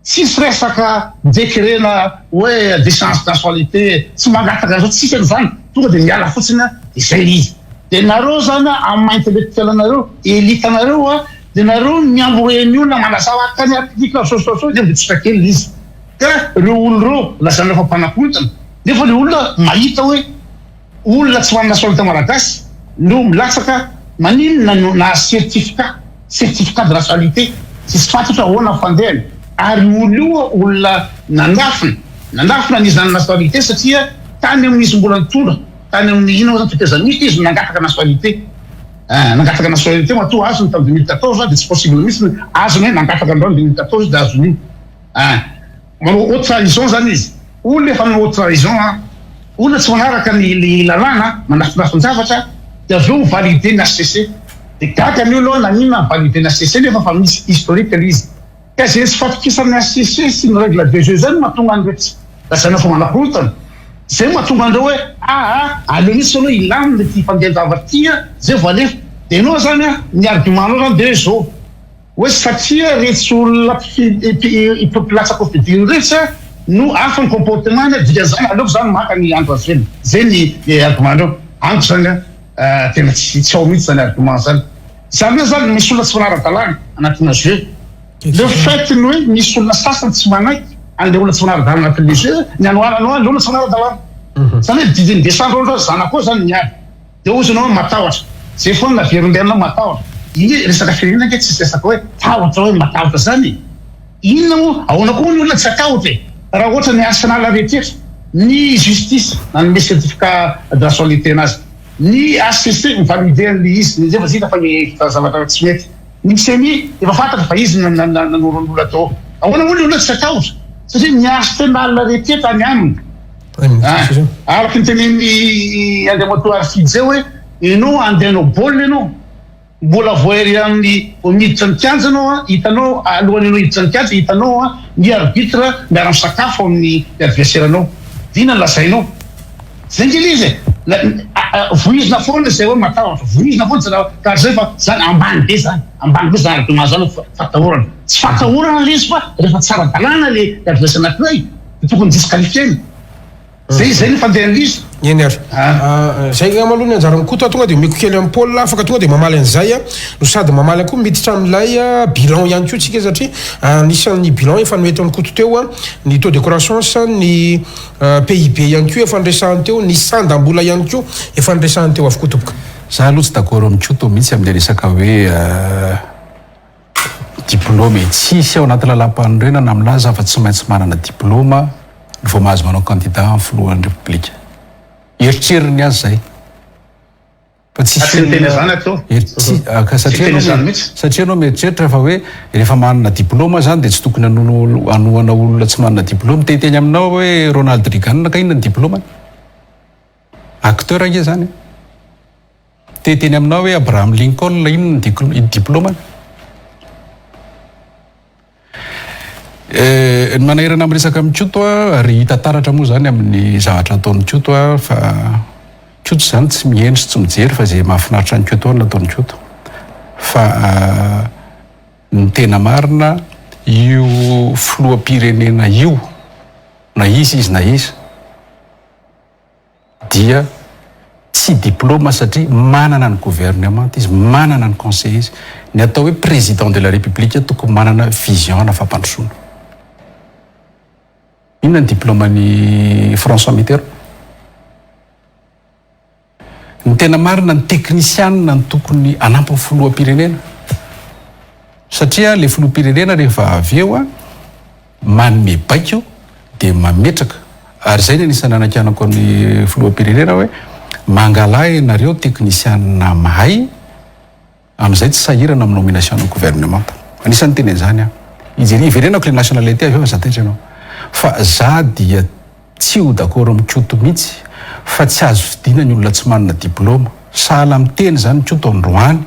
tsisy resaka décrena hoe déchéance nationalité tsy mangataka zao tsisy an'izany tonga dia miala fotsiny izay izy dia nareo zany amin'ny intellectuel anareo élite anareo dia nareo miamboreny olona manazava akany article sososao dia tsotra kely izy ka reo olona reo lazana rehefa mpanakontana nefa le olona mahita hoe olona tsy manana nationalité malagasy no milatsaka maninona na certificat de nationalité tsisy fantatra ahoana fandehany ary olo io olona nandafina n'izy nany nationalité satria tany amin'izy mbola nitondra tany amin'ny ino zany fitezanity izy nangataka nationalité matoa azony tamin'ny 2014 dia tsy possible mihitsy azony hoe nangataka andreo 2014 dia azony manao haute trahison zany izy olona efa manao haute trahison olona tsy manaraka ny lalàna manafinafin-javatra dia aveo validé ny HCC dia gaga ny olo nanina validé ny HCC nefa fa misy historique izy ka zay tsy fatokisan'ny HCC sy ny règle de jeu zany mahatonga andretsy lazana fa manakontana zay mahatonga andreo hoe aleo misy aloha ilamy le ty fandehan-javatra tia zay voalefa dia ianao zany ny argumentanao zany dia zao hoe satria retsy olona mpilatsaka fidiny retsy no afa ny comportement dika zany aleoko zany maka ny andro azy vely zay ny argumentandreo andro zany tena tsy ao mihitsy zany argument zany hoe zany misy olona tsy manara-dalàna anatina jeu le fait ny hoe misy olona sasany tsy manaiky an'ilay olona tsy manara-dalana anatin'ny lycée ny anoananao an'ilay olona tsy manara-dalana zany hoe didiny desandre zao zanako zany niady de ozanao matahotra zay foana naverimberanao matahotra iny resaka firenena nke tsy resaka hoe tahotra hoe matahotra zany inona moa ahoana koa ny olona tsy atahotra raha ohatra ny arsenal rehetrrehetra ny justice nanome certificat d'assualité anazy ny HCC mivalide an'le izy zay fa zita fa ny zavatra tsy mety ny semi efa fantatra fa izy nanoran'olona atao ahoana moa ny olona tsy atahotra satria ny arsenal rehetrrehetra any aminy araky ny tenen'ny Andriamatoa Arfidy zay hoe ianao andehanao baolina ianao mbola voery amin'ny miditra ny kianja anao hitanao alohan'ny anao hiditra ny kianja hitanao ny arbitre miara-misakafo amin'ny adversaire anao dina lazainao zay ngely izy voizina foana zay hoe matahotra voizina foana ka zay fa zany ambany be zany argument zany fatahorana tsy fatahorana le izy fa rehefa tsara dalàna le adversaire anankiray tokony disqualifieny zay ny fandehan'izy eny ary zay amaloha ny anjara mikoto tonga de miko kely amin'ny Paul afaka tonga de mamaly an'izay no sady mamaly koa miditra amin'ilay bilan ihany koa tsika satria anisan'ny bilan efa noeto amin'ny koto teo ny taux de croissance ny PIB ihany koa efa niresahany teo ny sandam-bola ihany koa efa niresahany teo avokoa toboka za aloha tsy d'accord amin'ny Tsoto mihitsy amin'ilay resaka hoe diplôme tsisy ao anaty lalam-panorenana milaza fa tsy maintsy manana diplôma no vao mahazo manao candidat amin'ny filohan'ny république eritreriny azy zay fa satria anao mieritreritra fa hoe rehefa manana diplôma zany de tsy tokony anoana olona tsy manana diplôma teteny aminao hoe Ronald Reagan ka inona ny diplômany acteur ange zany teteny aminao hoe Abraham Lincoln inona ny diplômany ny manahirana amin'ny resaka amin'ny Tsoto ary hita taratra moa zany amin'ny zavatra ataon'ny Tsoto fa Tsoto zany tsy miendry tsy mijery fa zay mahafinaritra ny Tsoto nataon'ny Tsoto fa ny tena marina io filoham-pirenena io na izy na izy dia tsy diplôma satria manana ny gouvernement izy manana ny conseil izy ny atao hoe président de la république tokony manana vision na fampandrosoana inona ny diplôman'ny François Mitterrand ny tena marina ny teknisianina ny tokony anampy filoham-pirenena satria le filoham-pirenena rehefa avy eo manome baiko de mametraka ary zay ny anisany anakanako ny filoham-pirenena hoe mangalahy nareo teknisianina mahay amin'izay tsy sahirana amin'ny nomination ny gouvernement anisany teny zany ijery iverenako le nationalité avy eo za taitra ianao fa za dia tsy ho d'accord amin'ny Tsoto mihitsy fa tsy azo fidina ny olona tsy manana diplôma sahala miteny zany ny Tsoto androany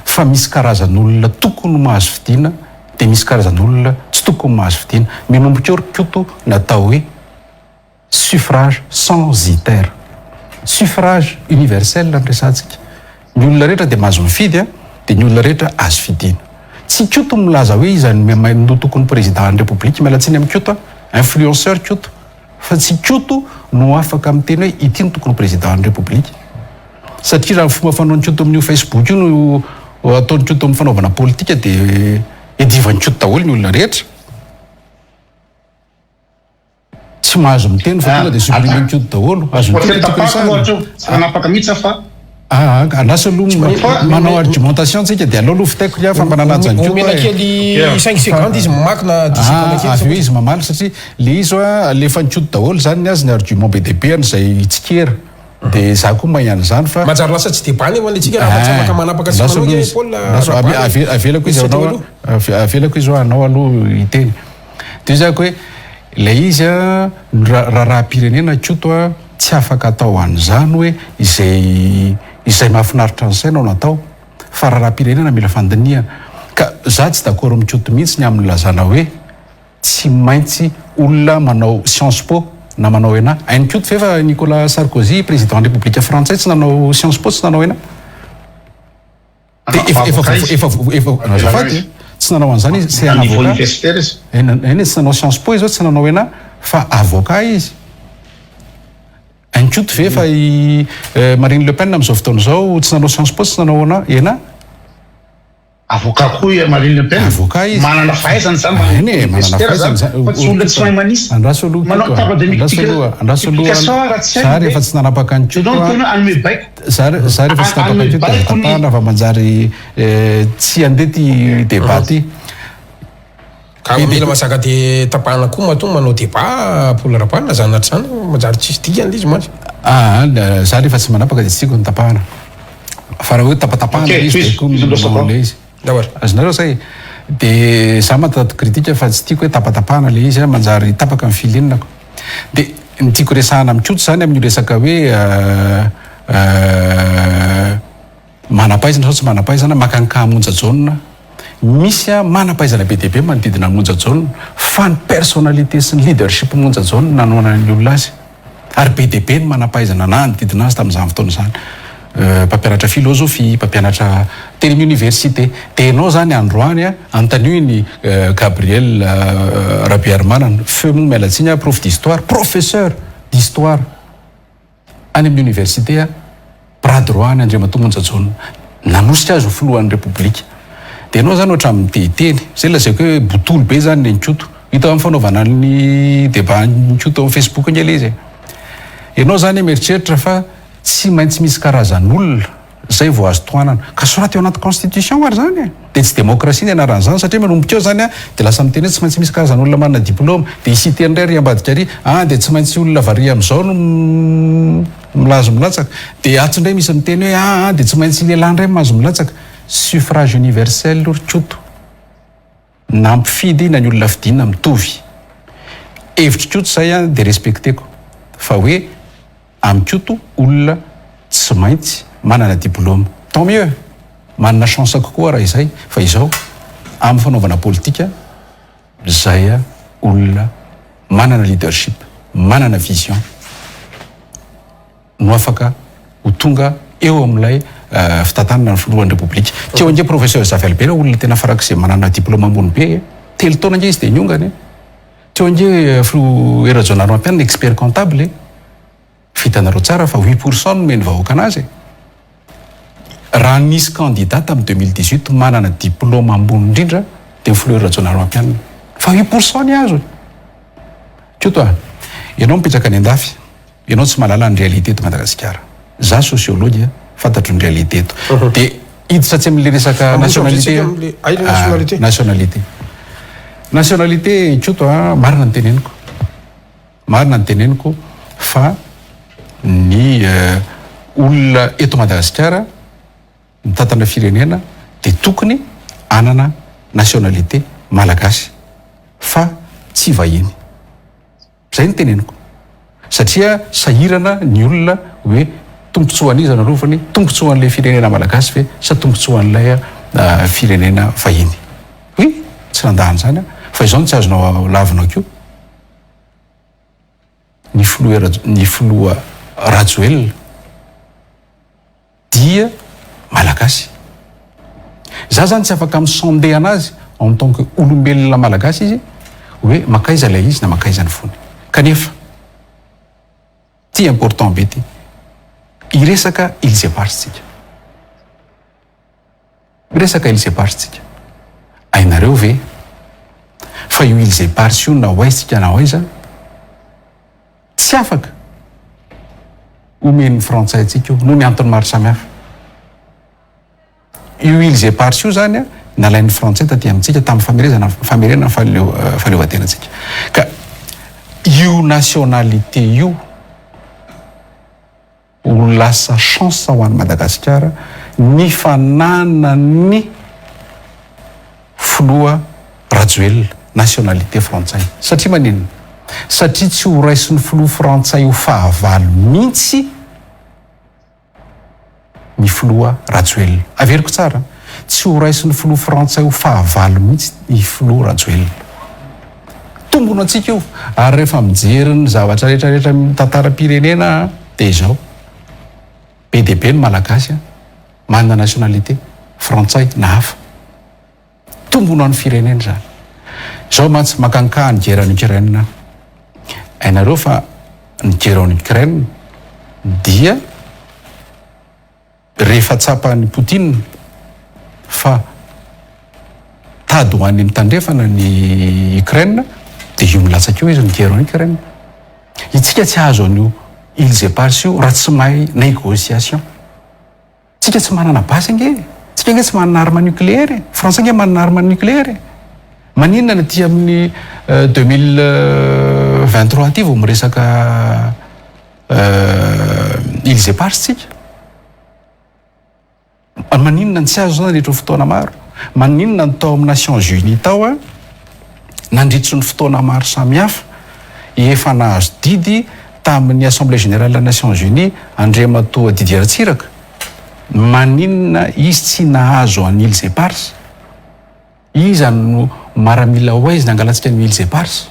fa misy karazan'olona tokony mahazo fidina de misy karazan'olona tsy tokony mahazo fidina minomboka eo Tsoto natao hoe suffrage censitaire suffrage universel ny resantsika ny olona rehetra de mahazo mifidy de ny olona rehetra azo fidina tsy Tsoto milaza hoe izany no tokony président ny république mialatsiny amin'ny Tsoto influenceur Tsoto fa tsy Tsoto no afaka miteny hoe ity no tokony président ny république satria raha fomba fanaon'ny Tsoto amin'ny Facebook io no ataon'ny Tsoto amin'ny fanaovana politika de edivan'ny Tsoto daholo ny olona rehetra tsy mahazo miteny fa tonga de supprimer Tsoto daholo azo anapaka mihitsy fa anasa aloha manao argumentation tsika de alao aloha fitaiko ria fa mbananaja ny omena kely 5 secondes izy makina 10 secondes kely izy mamaly satria le izy lefa ny Tsoto daholo zany ny azy ny argument be dehibe an'izay tsikera de za koa mahay an'izany fa manjary lasa tsy debany am'le tsika raha tsy afaka manapaka sy manao hoe Paul avelako izy anao avelako izy anao aloha iteny de zako hoe le izy raha-pirenena Tsoto tsy afaka atao an'izany hoe izay mahafinaritra ny saina natao fa raha-pirenena mila fandiniana ka za tsy d'accord amin'ny Tsoto mihitsy ny amin'ny lazana hoe tsy maintsy olona manao Sciences Po na manao ENA hainy Tsoto fefa Nicolas Sarkozy président de république français tsy nanao Sciences Po tsy nanao ENA efa tsy nanao an'izany izy c'est un avocat eny tsy nanao Sciences Po izy tsy nanao ENA fa avocat izy hainy Tsoto ve fa Marine Le Pen amin'izao fotoana izao tsy nanao Sciences Po tsy nanao ENA avocat koa Marine Le Pen. Avocat izy. Manana fahaizana zany. Manana fahaizana zany. Fa tsy olona tsy mahay manisy. Andraso aloha. Manao Andraso aloha. Za rehefa tsy nanapaka ny tsoto. Anome baik. Za rehefa tsy nanapaka ny tsoto tapahana fa manjary tsy andeha ty débat ty. Ka mila masaka ty tapahana koa mato manao débat polaram-panina zany atrany manjary tsisy dikany izy mantsy. Za rehefa tsy manapaka dia tsy tiako ny tapahana. Fa raha hoe tapatapahana izy dia koa manao le izy. Azonareo zay dia za matatu kritika fa tsy tiako hoe tapatapahana le izy manjary tapaka amin'ny filinako. Dia ny tiako resahana amin'ny tsoto zany amin'ny resaka hoe manam-pahaizana sao tsy manam-pahaizana makanikah monja jaune. Misy manam-pahaizana be dia be manodidina monja jaune fa ny personnalité sy ny leadership monja jaune nanoana ny olona azy. Ary be dia be ny manam-pahaizana nanodidina azy tamin'izany fotoana izany. Mpampianatra filozofia, mpampianatra teny université. Dia ianao zany androany anontaniany Gabriel Rabiarmana, feu moa mialatsiny prof d'histoire, professeur d'histoire any amin'ny université bras droit ny Andriamatoa Monjajona nanosika azy ho filohan'ny République. Dia ianao zany ohatra amin'ny tehiteny, zay lazako hoe botolo be zany ny tsoto. Hita amin'ny fanaovana ny débat ny tsoto amin'ny Facebook iny ilay izy. Ianao zany mieritreritra fa tsy maintsy misy karazan'olona zay vao azo toanana ka soraty eo anaty constitution ary zany dia tsy démocratie ny anaran'izany satria manomboka eo zany dia lasa miteny hoe tsy maintsy misy karazan'olona manana diplôma dia isiteny indray ry ambadika ary dia tsy maintsy olona varia amin'izao no milazo milatsaka dia atso indray misy miteny hoe dia tsy maintsy lehilahy indray mahazo milatsaka. Suffrage universel tsoto nampifidy na ny olona fidinina mitovy hevitry tsoto zay dia respecteko fa hoe amin'ny tsoto olona tsy maintsy manana diplôma tant mieux manana chance kokoa raha izay fa izao amin'ny fanaovana politika zay olona manana leadership manana vision no afaka ho tonga eo amin'ilay fitantanana ny filohan'ny République. Teo ange professeur Xavier Bela olona tena farak'izay manana diplôma ambony be telo taona ange izy dia niongany. Teo ange Flo Erajona Rampianina expert comptable fitanareo tsara fa 8% no meny vahoaka anazy. Raha nisy candidat amin'ny 2018 manana diplôma ambony indrindra dia Flo Erajona Rampianina fa 8% ny azo. Tsoto ianao mipetraka any andafy, ianao tsy mahalala ny réalité eto Madagasikara. Za sociologue fantatro ny réalité eto. Dia hiditra tsy amin'ilay resaka nationalité. Nationalité tsoto marina ny teneniko. Marina ny teneniko fa ny olona eto Madagasikara mitantana firenena dia tokony anana nationalité malagasy fa tsy vahiny. Zay ny teneniko. Satria sahirana ny olona hoe tombontsoan'izy narovany tombontsoan'ilay firenena malagasy ve sa tombontsoan'ilay firenena vahiny. Oui, tsy nandahany zany fa izao tsy azonao lavina koa. Ny Filoha Rajoelina dia malagasy. Za zany tsy afaka misonde anazy en tant que olombelona malagasy izy hoe makaiza ilay izy na makaiza ny fony. Kanefa ty important be ty iresaka Ilzepartsika. Iresaka Ilzepartsika. Ainareo ve fa io Ilzeparts io na hoaisika na hoaiza tsy afaka omeny frantsay antsika io no miantony maro samihafa. Io Ilzeparts io zany nalain'ny frantsay taty amintsika tamin'ny famerena fahaleovatenantsika. Ka io nationalité io ho lasa chance ho an'ny Madagasikara ny fanana ny Filoha Rajoelina nationalité frantsay. Satria manino? Satria tsy ho raisin'ny filoha frantsay ho fahavalo mihitsy ny Filoha Rajoelina. Averiko tsara, tsy ho raisin'ny filoha frantsay ho fahavalo mihitsy ny Filoha Rajoelina. Tombony antsika io ary rehefa mijery ny zavatra rehetrarehetra tantaram-pirenena dia izao be dia be ny malagasy manana nationalité frantsay na hafa. Tombony ho an'ny firenena zany. Zao mantsy makanikah ny guerre en Ukraine. Hainareo fa ny guerre en Ukraine dia rehefa tsapan'ny Poutine fa tady ho any mitandrefana ny Ukraine dia io milatsaka eo izy ny guerre en Ukraine. Itsika tsy azo an'io îles éparses io raha tsy mahay négociation. Tsika tsy manana basy ange. Tsika nge tsy manana arme nucléaire. Français nge manana arme nucléaire. Maninona ny ty amin'ny 2023 ty vao miresaka îles éparses tsika. Maninona ny tsy azo zany rehetra fotoana maro. Maninona ny tao amin'ny Nations Unies tao a nandritry ny fotoana maro samihafa efa nahazo didy tamin'ny Assemblée Générale des Nations Unies Andriamatoa Didier Ratsiraka. Maninona izy tsy nahazo any îles éparses. Izy no maramila ho izy nangalatsika ny îles éparses.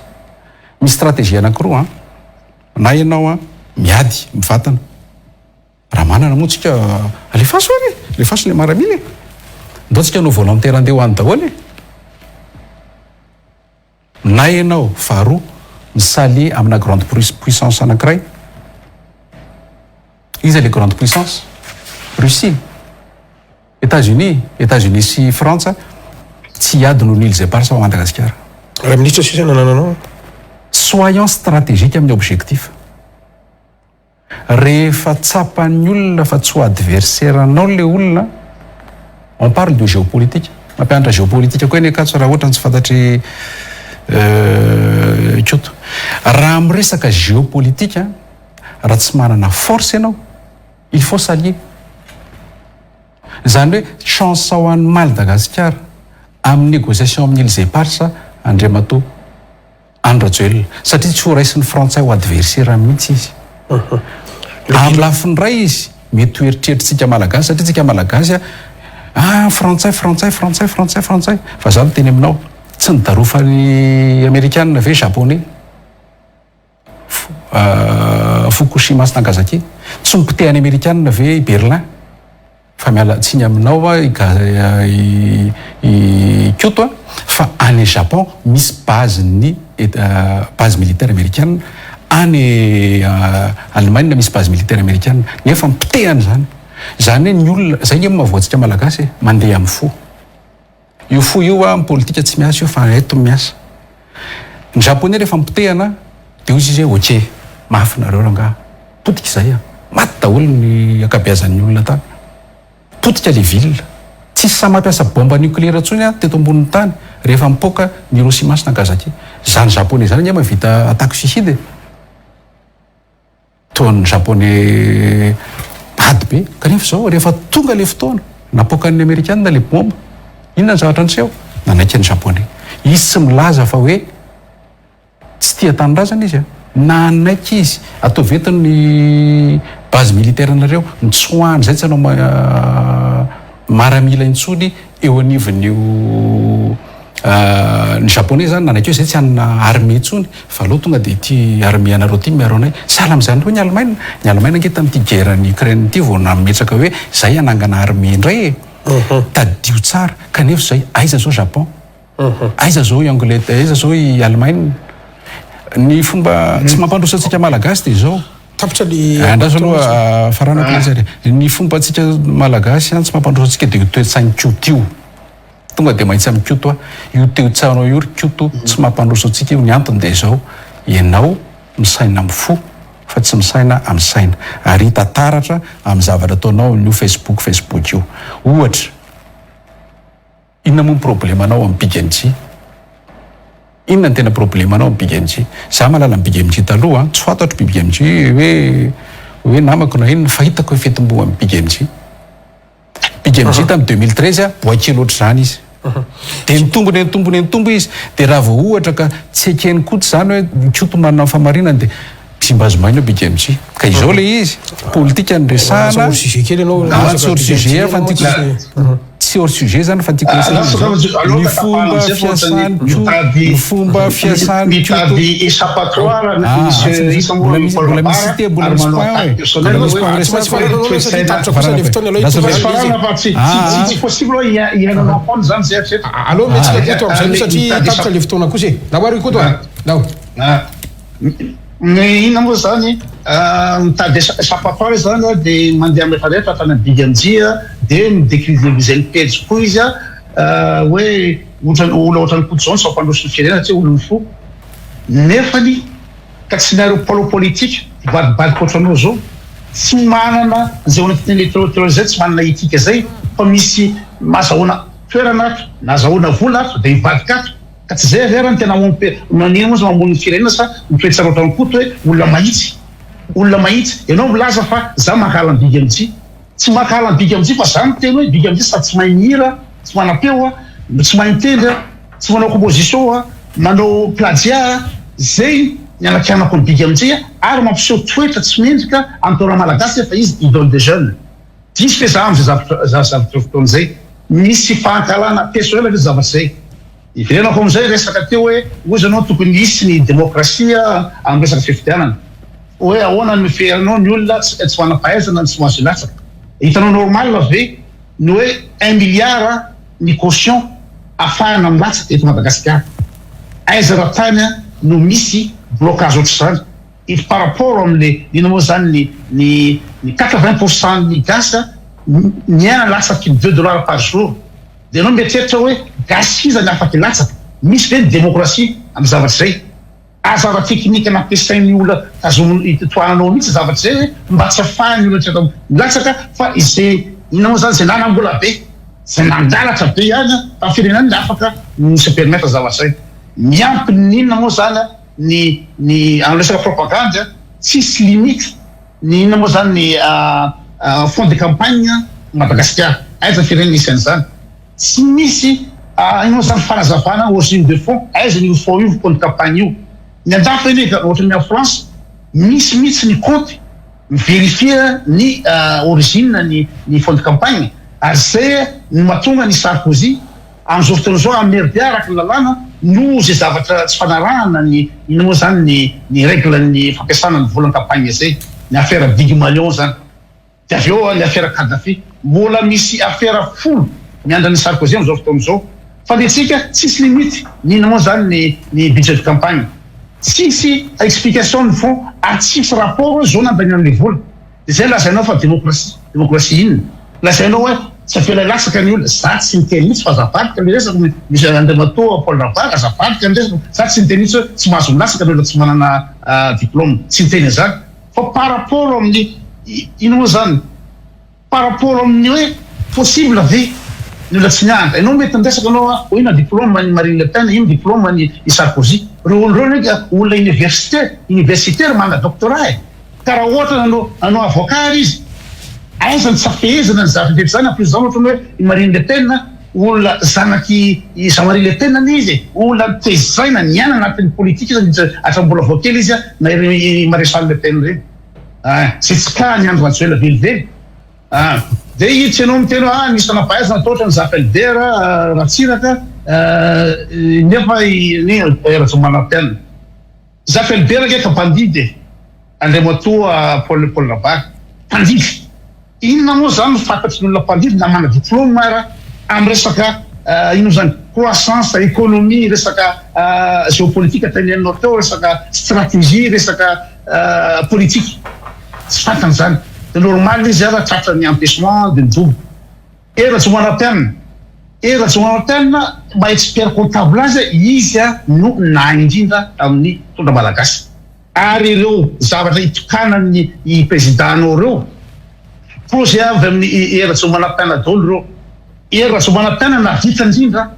Misy stratégie anankiroa na ianao miady mivatana. Raha manana moa tsika alefaso ary, alefaso le maramila. Ndao tsika no volontaire andeha ho any daholo. Na ianao faharoa misaly amina grande puissance anankiray. Iza le grande puissance? Russie, États-Unis sy Frantsa tsy hiady noho ny îles éparses ao Madagasikara. Raha minitra sisa nananao. Soyons stratégiques amin'ny objectif. Rehefa tsapan'ny olona fa tsy ho adversaire anao le olona, on parle de géopolitique. Mampianatra géopolitique koa eny akatso raha ohatra ny tsy fantatry Kyoto. Raha miresaka géopolitique, raha tsy manana force ianao, il faut s'allier. Zany hoe chance ho an'ny Madagasikara amin'ny négociation amin'ny îles éparses Andriamatoa Andry Rajoelina satria tsy ho raisin'ny Frantsay ho adversaire mihitsy izy. Amin'ny lafiny ray izy mety ho eritreritrintsika malagasy satria tsika malagasy Frantsay fa zany teny aminao tsy nidarofany Amerikanina ve Japonais Fukushima sy Nagasaki tsy nipotehany Amerikanina ve Berlin fa miala tsiny aminao i Kyoto fa any Japon misy base militaire américaine, any Allemagne misy base militaire américaine, nefa mipotehany zany. Zany hoe ny olona zay nge mahavoatsika malagasy mandeha amin'ny fo. Io fo io amin'ny politika tsy miasa io fa eto miasa. Ny Japonais rehefa mipotehana dia izy hoe ok, mahafinareo rangaha. Potika izay maty daholo ny akabeazan'ny olona tany. Potika le ville. Tsisy sa mampiasa bomba nucléaire intsony teto ambonin'ny tany rehefa mipoaka ny Hiroshima sy Nagasaki. Zany Japonais zany nge mahavita attaque suicide. Toan'ny Japonais ady be kanefa zao rehefa tonga le fotoana napoakan'ny Amerikanina le bomba, inona ny zavatra niseho? Nanaiky ny Japonais. Izy tsy milaza fa hoe tsy tia tanindrazana izy nanaiky izy atao vetiny base militaire anareo nitsoahany zay tsy anao maramila intsony eo anivon'io ny Japonais zany nanaiky eo zay tsy anana armée intsony fa aloha tonga dia ity armée anareo ty miaro anay. Sahala amin'izany hoe ny Allemagne nge tamin'ity guerre ny Ukraine ity vao nametsaka hoe zay anangana armée indray tadio tsara kanefa zay aiza zao Japon, aiza zao i Angleterre, aiza zao i Allemagne. Ny fomba tsy mampandrosantsika malagasy dia zao tapitra le andraso aloha faranako izy ny fomba antsika malagasy tsy mampandrosantsika dia io toe-tsainy Kyoto io. Tonga dia mahitsy amin'ny Kyoto io teo-tsainao io Kyoto tsy mampandrosantsika io. Ny antony dia zao ianao misaina amin'ny fo fa tsy misaina amin'ny saina ary hita taratra amin'ny zavatra ataonao ny Facebook io. Ohatra, inona moa ny problemanao amin'ny Big NG? Inona ny tena problemanao amin'ny Big NG? Za malala amin'ny Big NG taloha tsy fantatro Big NG hoe namako na inona fa hitako fetim-bo amin'ny Big NG. Big NG tamin'ny 2013 boaky loatra zany izy. Dia nitombony izy. Dia raha vao ohatra ka tsy ekeny koty zany hoe Kyoto manana famarinana dia simbazomaina Big NG. Ka izao le izy politika ny resahana tsy hors sujet fa tsy hors sujet zany fa tiako ny fomba fiasany ny fomba fiasany mitady échappatoire mbola misy te mbola misy tsy possible hiainana ampony zany zay atreto. Allo metsika koto amin'izay satria tapitra le fotoana kosa e. Nahoary koto lao. Inona moa zany mitady échappatoire zany dia mandeha amin'ny rehetrarehetra tany Big NG dia midécrire izay ny page koa izy hoe ohatrany Kodjon sa mpandrosy ny firenena tsy olony fo nefany ka tsy nareo polo politika vadibadika ohatranao zao tsy manana zay onatiteny zay tsy manana etika zay fa misy mazahoana toerana ato na azahoana vola ato dia ivadika ato ka tsy zay verany tena manino moa mamono ny firenena sa mitoetsara ohatrany koto hoe olona mahitsy ianao milaza fa za makahala ny bigy amitsy tsy makahala ny bigy amitsy fa za miteny hoe bigy amitsy sady tsy mahay mihira tsy manam-peo tsy mahay mitendra tsy manao composition manao plagiat zay nianakianako ny bigy amitsy ary mampiseho toetra tsy mendrika amin'ny taona malagasy fa izy idole des jeunes diso fe za am'zay zavatra fotoan'izay misy fahankalana personnel izy zavatra zay iverenako am'izay resaka teo hoe ozy anao tokony hisy ny demokrasia amin'ny resaka fifidianana hoe ahoana ny ferinao ny olona tsy manam-pahaizana tsy mahazo latsaka hitanao normal ave ny hoe 1 milliard ny caution afahana milatsaka eto Madagasikara aiza raha tany no misy blocage ohatr'izany it par rapport am'le ina moa zany ny 80% ny gasa niaina latsaky $2 par jour dia anao mieritreritra hoe gasy iza ny afaka latsaka misy ve ny démocratie amin'ny zavatra zay azava teknika nampiasain'ny olona itoananao mihitsy zavatra zay mba tsy afahany olona milatsaka fa izay ina moa zany zay nanambola be zay nandalatra be ihany fa firenena ny afaka misy permettre zavatra zay miampy ninona moa zany ny amin'ny resaka propagande tsisy limite ny inona moa zany ny fond de campagne Madagasikara aiza firenena isan'izany tsy misy ino zany fanazavana origine de fond aiza ny fond io fond de campagne io ny andafa eny ohatra ny France misy mihitsy ny compte mivérifie ny origine ny fond de campagne ary zay ny mahatonga ny Sarkozy am'izao fotoana zao amerdea araky ny lalàna no zay zavatra tsy fanarahana ny ino moa zany ny règle ny fampiasana ny volan'ny campagne zay ny affaire Big Malion zany dia avy eo ny affaire Kadhafi mbola misy affaire folo miandrany Sarkozy am'izao fotoana zao fa ny tsika tsisy limite ny ino moa zany ny budget de campagne tsisy explication ny fond ary tsisy rapport zao nandany an'le vola dia zay lazainao fa démocratie inona lazainao hoe tsy afela latsaka ny olona za tsy miteny mihitsy fa azavadika le resaka misy andrimatoa Paul Raval azavadika ny resaka za tsy miteny mihitsy hoe tsy mahazo milatsaka ny olona tsy manana diplôme tsy miteny zany fa par rapport amin'ny ino moa zany par rapport amin'ny hoe possible ve ny olona tsy nianatra ianao mety ndresaka anao hoe ina diplôme ny Marine Le Pen ino diplôme ny Sarkozy reo olona olona universitaire mana doctorat ka raha ohatra anao avocat izy aiza ny safehezana ny zavatra zany en plus zany ohatra hoe i Marine Le Pen olona zanaky Jean-Marie Le Pen izy olona tezaina niana anatin'ny politika izy atrambola voakely izy na i Maréchal Le Pen reny zay tsy ka ny andro Venezuela velively dia itsy ianao miteny misy fanapahaizana atao ohatra ny Zafelder ratsiraka nefa Jean-Marie Le Pen Zafelder ka bandidy andrimatoa Paul Raval bandidy inona moa zany fantatry ny olona mpandidy na mana diplôme ara amin'ny resaka ino zany croissance économie resaka géopolitique ataninao teo resaka stratégie resaka politique tsy fantany zany de normal izy ara tratra ny empêchement de mijobo Jean-Marie Le Pen mba expert comptable azy izy no naindrindra amin'ny tondra malagasy ary ireo zavatra itokanany i présidentanao reo projet avy amin'ny Jean-Marie Le Pen daholo reo Jean-Marie Le Pen navita indrindra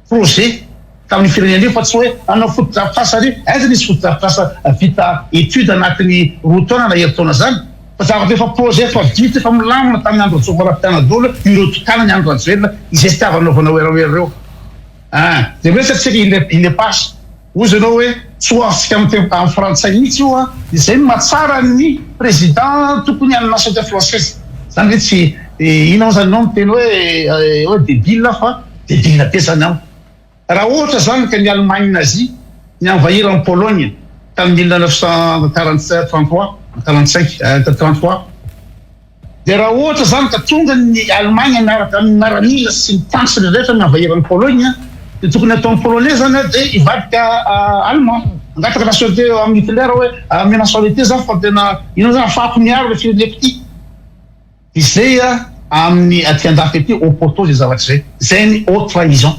projet tamin'ny firenena fa tsy hoe anao fotodrafitrasa ary aiza nisy fotodrafitrasa vita étude anatin'ny roa taona na herintaona zany fa zavatra efa projet efa vita efa milamina tamin'ny andro Jean-Marie Le Pen daholo ireo tokana ny andro Venezuela izay tsy tiavanaovana oeraoera reo dia hoe satsika il est passe ozy anao hoe tsy ho afitsika amin'ny frantsay mihitsy io izay mahatsara ny président tokony amin'ny nationalité française zany hoe tsy ina zany anao miteny hoe débile fa débile be zany ao raha ohatra zany ka ny Allemagne nazie ny envahir en Pologne tamin'ny 1933 dia raha ohatra zany ka tonga ny Allemagne miaraka amin'ny miaramila sy ny tansy rehetra ny envahir en Pologne dia tokony ataon'ny polonais zany dia ivadika allemand angataka nationalité amin'ny Hitler hoe amin'ny nationalité zany fa tena ino zany afahako miaro le fireneko ty izay amin'ny aty andafy aty au poteau zay zavatra zay ny haute trahison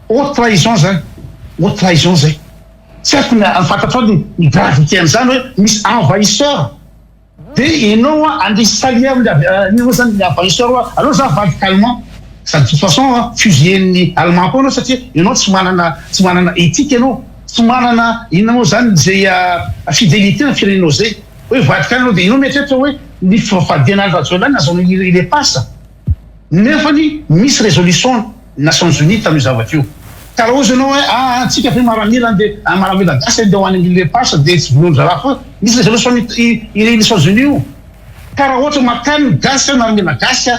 haute trahison zany, haute trahison zay. Certes fantatrao ny gravité an'izany hoe misy envahisseur dia ianao andeha salia ino zany ny envahisseur alors za radicalement sady de toute façon fusillé-ny allemand koa anao satria ianao tsy manana éthique ianao tsy manana inona moa zany zay fidélité ny firenenao zay hoe vadiky anao dia ianao mieritreritra hoe ny fadiana rajoelany azao il est passe nefany misy résolution Nations Unies tamin'io zavatra io. Karaha ozy ianao hoe antsika fe maramila dia maramila gasy dia ho any il est passe dia tsy volondra raha fa misy résolution i Nations Unies io. Karaha ohatra makany gasy maramila gasy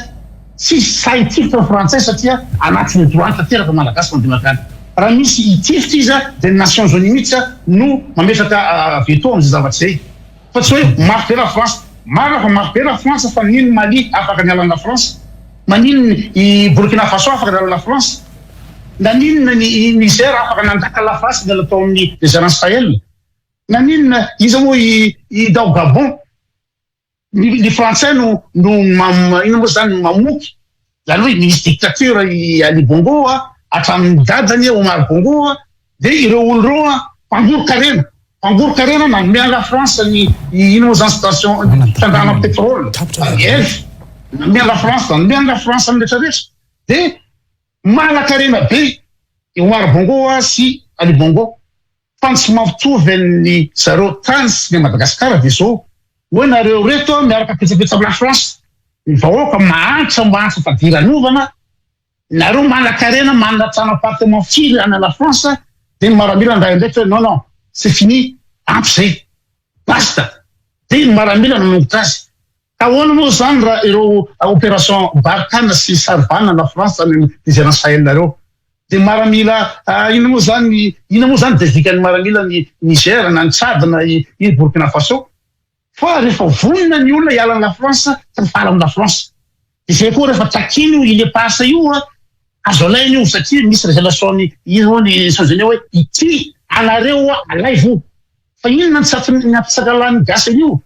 tsy scientifique frantsay satria anatin'ny droit tanteraka malagasy mandeha makany. Raha misy itifitra izy dia ny Nations Unies mihitsy no mametraka veto amin'izay zavatra zay. Fa tsy hoe marque la France, marque la France fa nino Mali afaka nialana France, manino i Burkina Faso afaka nialana France, naninona ny Niger afaka nandaka la France niala tao amin'ny désert Sahel, naninona izy moa i dao Gabon ny français no ino moa zany mamoky zany hoe misy dictature i Ali Bongo hatramin'ny dadany Omar Bongo dia ireo olo reo pangorokarena nanome la France ny ino moa zany station fiandrana pétrole nanome la France amin'ny rehetrarehetra dia malakarena be i Omar Bongo sy Ali Bongo fa tsy mampitovy ny zareo tany sy ny Madagasikara dia zao hoe nareo reto miaraka petsapetsa amina France ny vahoaka mahantra fadiran'ovana nareo malakarena manana tranapatiment firy ana la France dia ny maramila ndray ndraiky hoe non c'est fini ampy zay basta dia ny maramila nanongotra azy. Ahoana moa zany raha ireo opération Barkhane sy Sarvana la France amin'ny désert Sahel nareo dia maramila ino moa zany dezikan'ny maramila ny Niger na ny Tchad na i Burkina Faso. Fa rehefa vonina ny olona hiala la France tsy mifaly amina France. Izay koa rehefa takiny io il est passe io azo alainy io satria misy relation ino ny Nations Unies hoe ity anareo alay vo. Fa inona ny ampisakalany gasy io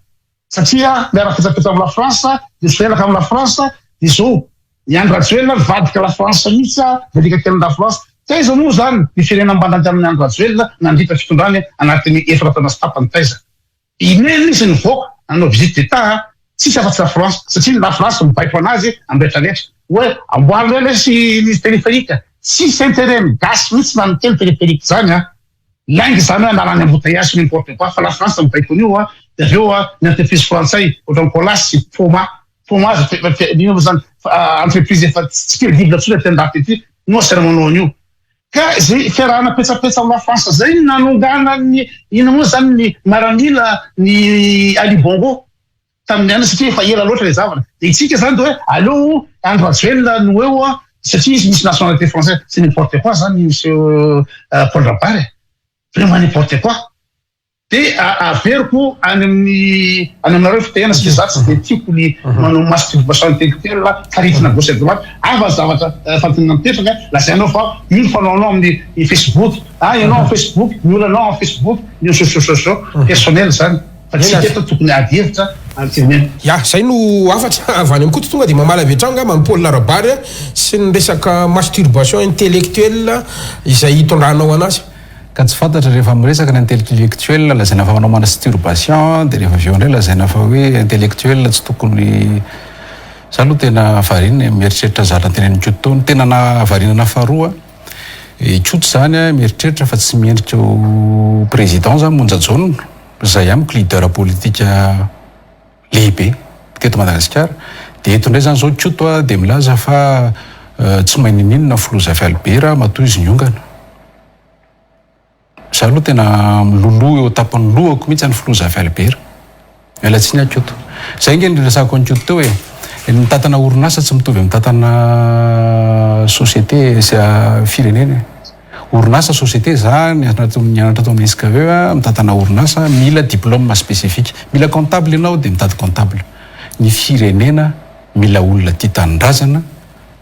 satria miaraka petsapetsa amina France dia soelaka amina France dia zao ny andro rajoelina vadika la France mihitsy vadika kelina la France. Taiza moa zany ny firenena mbandanty amin'ny andro rajoelina nandritra fitondrany anatin'ny efatra taona sy tapany taiza. Ineny izy ny voaka nanao visite d'état tsisy afa-tsy la France satria la France mibaiko anazy amretrarehetra hoe amboarina le sy téléphérique tsisy intérêt gasy mihitsy na miteny téléphérique zany langy zany hoe analany embouteillage n'importe quoi fa la France mibaiko an'io dia aveo ny entreprise frantsay ohatran'ny Colas sy Puma ino zany entreprise efa tsy crédible tsony tendaty ity no sermanao an'io. Ka zay fiarahana petsapetsa amina France zay nanongana ny ino moa zany ny maramila ny Ali Bongo tamin'ny ana satria efa ela loatra le zavatra dia itsika zany dia hoe aleo andro rajoelina no eo satria izy misy nationalité française c'est n'importe quoi zany monsieur Paul Rabary vraiment n'importe quoi. Dia averiko any aminareo fitehana sy zatsy dia tiako ny manao masturbation intellectuelle taritina gauche et droite ava zavatra fantinana mipetraka lazainao fa ino fanaonao amin'ny Facebook ianao en Facebook ny olonanao en Facebook ny réseaux sociaux personnel zany fa tsy eto tokony ady hevitra antiremena. Zay no afatra avy any amin'ny koto tonga dia mamala vetranga Paul Rabary sy ny resaka masturbation intellectuelle izay hitondranao anazy. Ka tsy fantatra rehefa miresaka ny intellectuel lazaina fa manao masturbation dia rehefa avy eo indray lazaina fa hoe intellectuel tsy tokony za aloha tena varina mieritreritra zala tenen'ny Koto tena na varinana faharoa Koto zany mieritreritra fa tsy miendrika ho président zany Monjajona zay amiko leader politika lehibe teto Madagasikara dia eto indray zany zao Koto dia milaza fa tsy maininina filozafy Albert matoy izy niongana. Za aloha tena miloloha eo tapany lohako mihitsy ny filozafy Albert mialatsiny Koto. Zay nge niresako ny Koto teo hoe mitantana orinasa tsy mitovy mitantana société sy firenena. Orinasa société zany nianatra tao amin'ny SKV mitantana orinasa mila diplôme spécifique, mila comptable ianao dia mitady comptable. Ny firenena mila olona tia tanindrazana,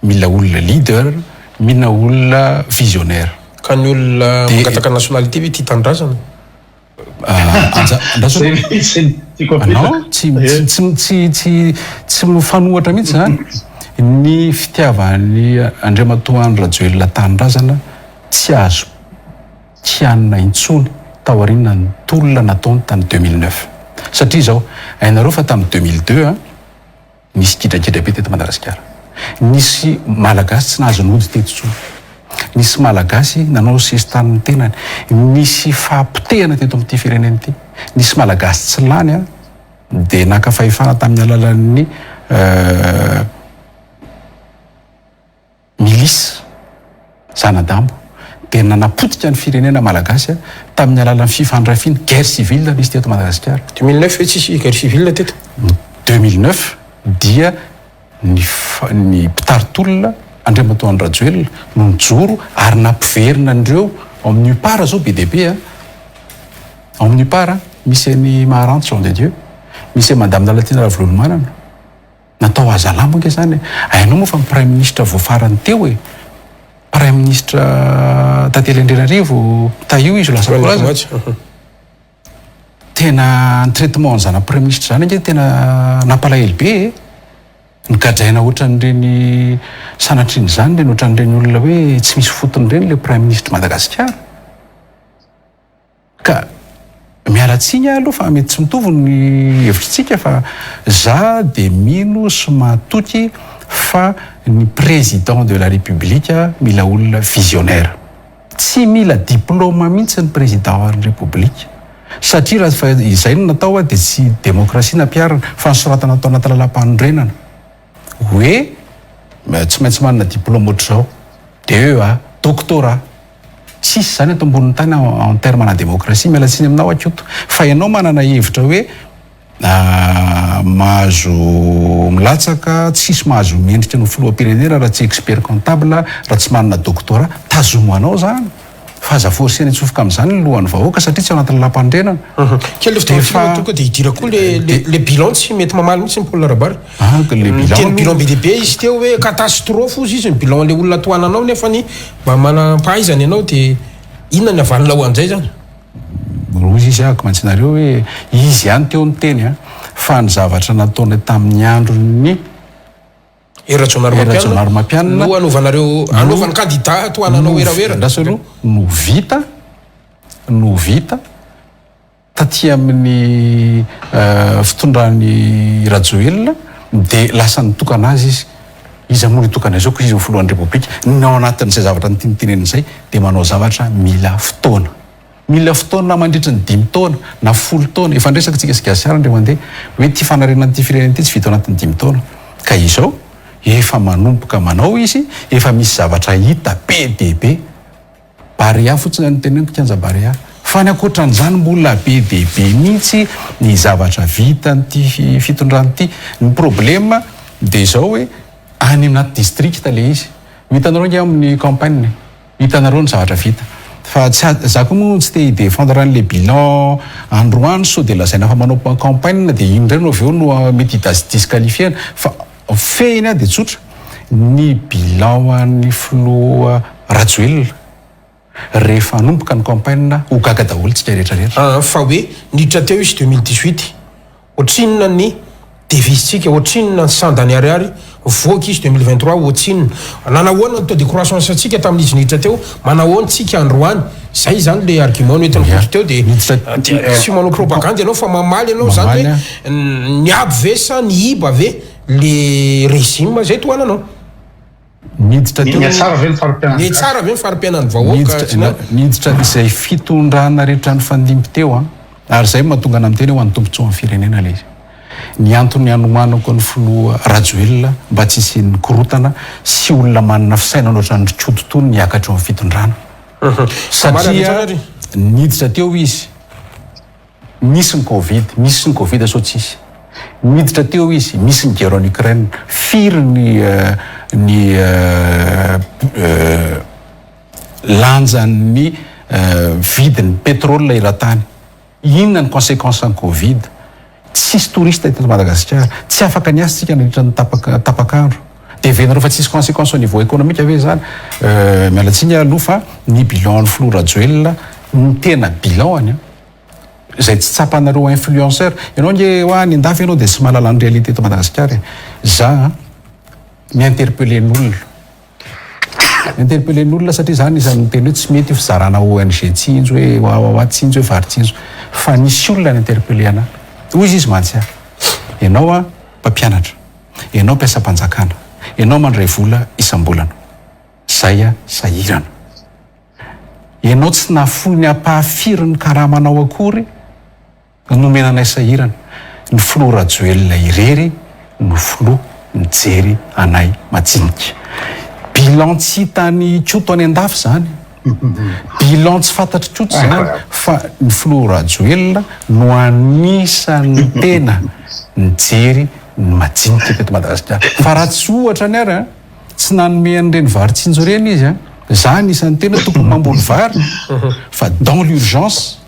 mila olona leader, mila olona visionnaire. Ka ny olona mikataka nationalité ve tia tanindrazana? Tsy mifanohatra mihitsy zany ny fitiavan'ny Andriamatoa Andry Rajoelina tanindrazana tsy azo tianina intsony taoriana ny tolona nataony tamin'ny 2009 satria zao hainareo fa tamin'ny 2002 nisy kidrakidra be teto Madagasikara, nisy malagasy tsy nahazo nody teto intsony, nisy malagasy nanao sesitanin'ny tenany, nisy fahampitehana teto amin'ity firenena ity, nisy malagasy tsy lany dia naka fahefana tamin'ny alalan'ny milisy zanadambo dia nanapotika ny firenena malagasy tamin'ny alalan'ny fifandrafiana guerre civile nisy teto Madagasikara. 2009 hoe tsisy guerre civile teto. 2009 dia ny mpitarintolona Andriamatoa Rajoelina no nijoro ary nampiverina andreo ao amin'ny UPAR zao BDP ao amin'ny UPAR misy ny Maharanty Jean de Dieu, misy Madame Nalatina Ravolomanana, natao azalambo ange zany. Hainao moa fa ny Prime Ministre voafarany teo Prime Ministre Tately Andrinarivo taio izy lasa kolaza. Tena ny traitement zana Prime Ministre zany ange tena nampalahelo be nigadraina ohatran'ireny sanatriny zany reny ohatran'ireny olona hoe tsy misy fotony reny le Prime Ministre Madagasikara. Ka mialatsiny aloha fa mety tsy mitovy ny hevitritsika fa za dia mino sy mahatoky fa ny président de la République mila olona visionnaire, tsy mila diplôme mihitsy ny président ny République satria raha fa izay no natao dia tsy démocratie nampiarana fa nisoratana atao anaty lalam-panorenana hoe tsy maintsy manana diplôme ohatr'izao dia eo doctorat. Sisy zany eto amboniny tany en terme na démocratie, mialatsiny aminao akoto fa ianao manana hevitra hoe mahazo milatsaka, tsisy mahazo mendrika ny filoham-pirenena raha tsy expert comptable, raha tsy manana doctorat, tazomoanao zany fa aza forcé ny atsofoka amin'izany ny lohan'ny vahoaka satria tsy ao anaty lalam-pandrenana. Kely fitaovana tonga dia hidira koa le bilan tsy mety mamaly mihitsy ny Paul Rabary. Teny bilan be dia be izy teo hoe catastrophe ozy izy ny bilan le olona toananao nefa ny mba manam-pahaizany ianao dia inona ny avalona ho an'izay zany. Rozy izy ako mantsinareo hoe izy ihany teo ny teny fa ny zavatra nataony tamin'ny andron'ny Ratsonary Mampianina no anaovanareo anaovan'ny candidat toananao eraera ndasolo no vita taty amin'ny fitondran'ny Rajoelina dia lasa nitokana azy izy moa nitokana izao ko izy ny filohan'ny République nao anatin'izay zavatra nytinitenena izay dia manao zavatra mila fotoana mandritra ny 5 taona na 10 taona efa ndresaka tsika sigasiara ndre mandeha hoe ty fanarenana ty firenena ty tsy vita anatin'ny 5 taona ka izao efa manomboka manao izy efa misy zavatra hita be dia be Barea fotsiny ny teneniko Kianja Barea fa ny akoatran'izany mbola be dia be mihitsy ny zavatra vita nyty fitondranyty. Ny problema dia izao hoe any anaty district le izy hitanareo nge amin'ny campagne hitanareo ny zavatra vita fa za koa moa tsy te hidéfendre an'le bilan androany so dia lazaina fa manao campagne dia iny ndray no avy eo no mety disqualifiena fa fehiny dia tsotra ny bilan an'ny filoha Rajoelina rehefa nomboka ny campagne ho gaga daholo tsika rehetrarehetra. Fa hoe niditra teo izy 2018 ohatrinona ny devisitsika, ohatrinona ny 100 d'année ariary voaka izy 2023 ohatrinona nanahoana ny taux de croissance atsika tamin'izy niditra teo manahoana tsika androany zay zany le argument no entiny voky teo dia tsy manao propagande ianao fa mamaly ianao zany hoe ny aby ve sa ny iba ve le régime zay toananao niditra teo ny tsara ve ny fari-piainan'ny vahoaka niditra izay fitondrana rehetra ny fandimby teo ary zay mahatonga ana amin'ny teny ho an'ny tombontsoa amin'ny firenena le izy ny antony anomanako ny filoha Rajoelina mba tsy isin'ny korotana sy olona manana fisaina ohatran'ny rikototony niakatra amin'ny fitondrana satria niditra teo izy misy ny covid sao tsisy miditra teo izy misy ny guerre en Ukraine firy ny lanjan'ny vidin'ny pétrole iratany. Inona ny conséquence ny covid tsisy touriste eto Madagasikara tsy afaka ny asitsika nandritra ny tapakandro dia venareo fa tsisy conséquence au niveau économique ave zany mialatsiny aloha fa ny bilan ny filoha Rajoelina ny tena bilan zay tsy tsapanareo influenceur ianao nge hoa ny andafy ianao dia tsy mahalala ny réalité eto Madagasikara za miinterpelle n'olona interpellen'ny olona satria zany isan'ny teny hoe tsy mety fizarana ONG tsinjo hoe tsinjo hoe varitsinjo fa nisy olona ny interpelle ana hoy izy mantsy ianao a mpampianatra, ianao mpiasam-panjakana, ianao mandray vola isam-bolana, zay a sahirana, ianao tsy nafoy ny ampahafiriny karaha manao akory nomenanay sahirana, ny filoha rajoelona irery no filoha mijery anay majinika. Bilan tsy hitany tsoto any an-dafy zany, bilan tsy fantatry tsoto zany fa ny filoha rajoelona no anisan'ny tena nijery ny majinika teto Madagasikara. Fa raha tsy ohatra ny ary tsy nanome an'ireny varitsinjo reny izy zany isan'ny tena tokony mamboly vary fa dans l'urgence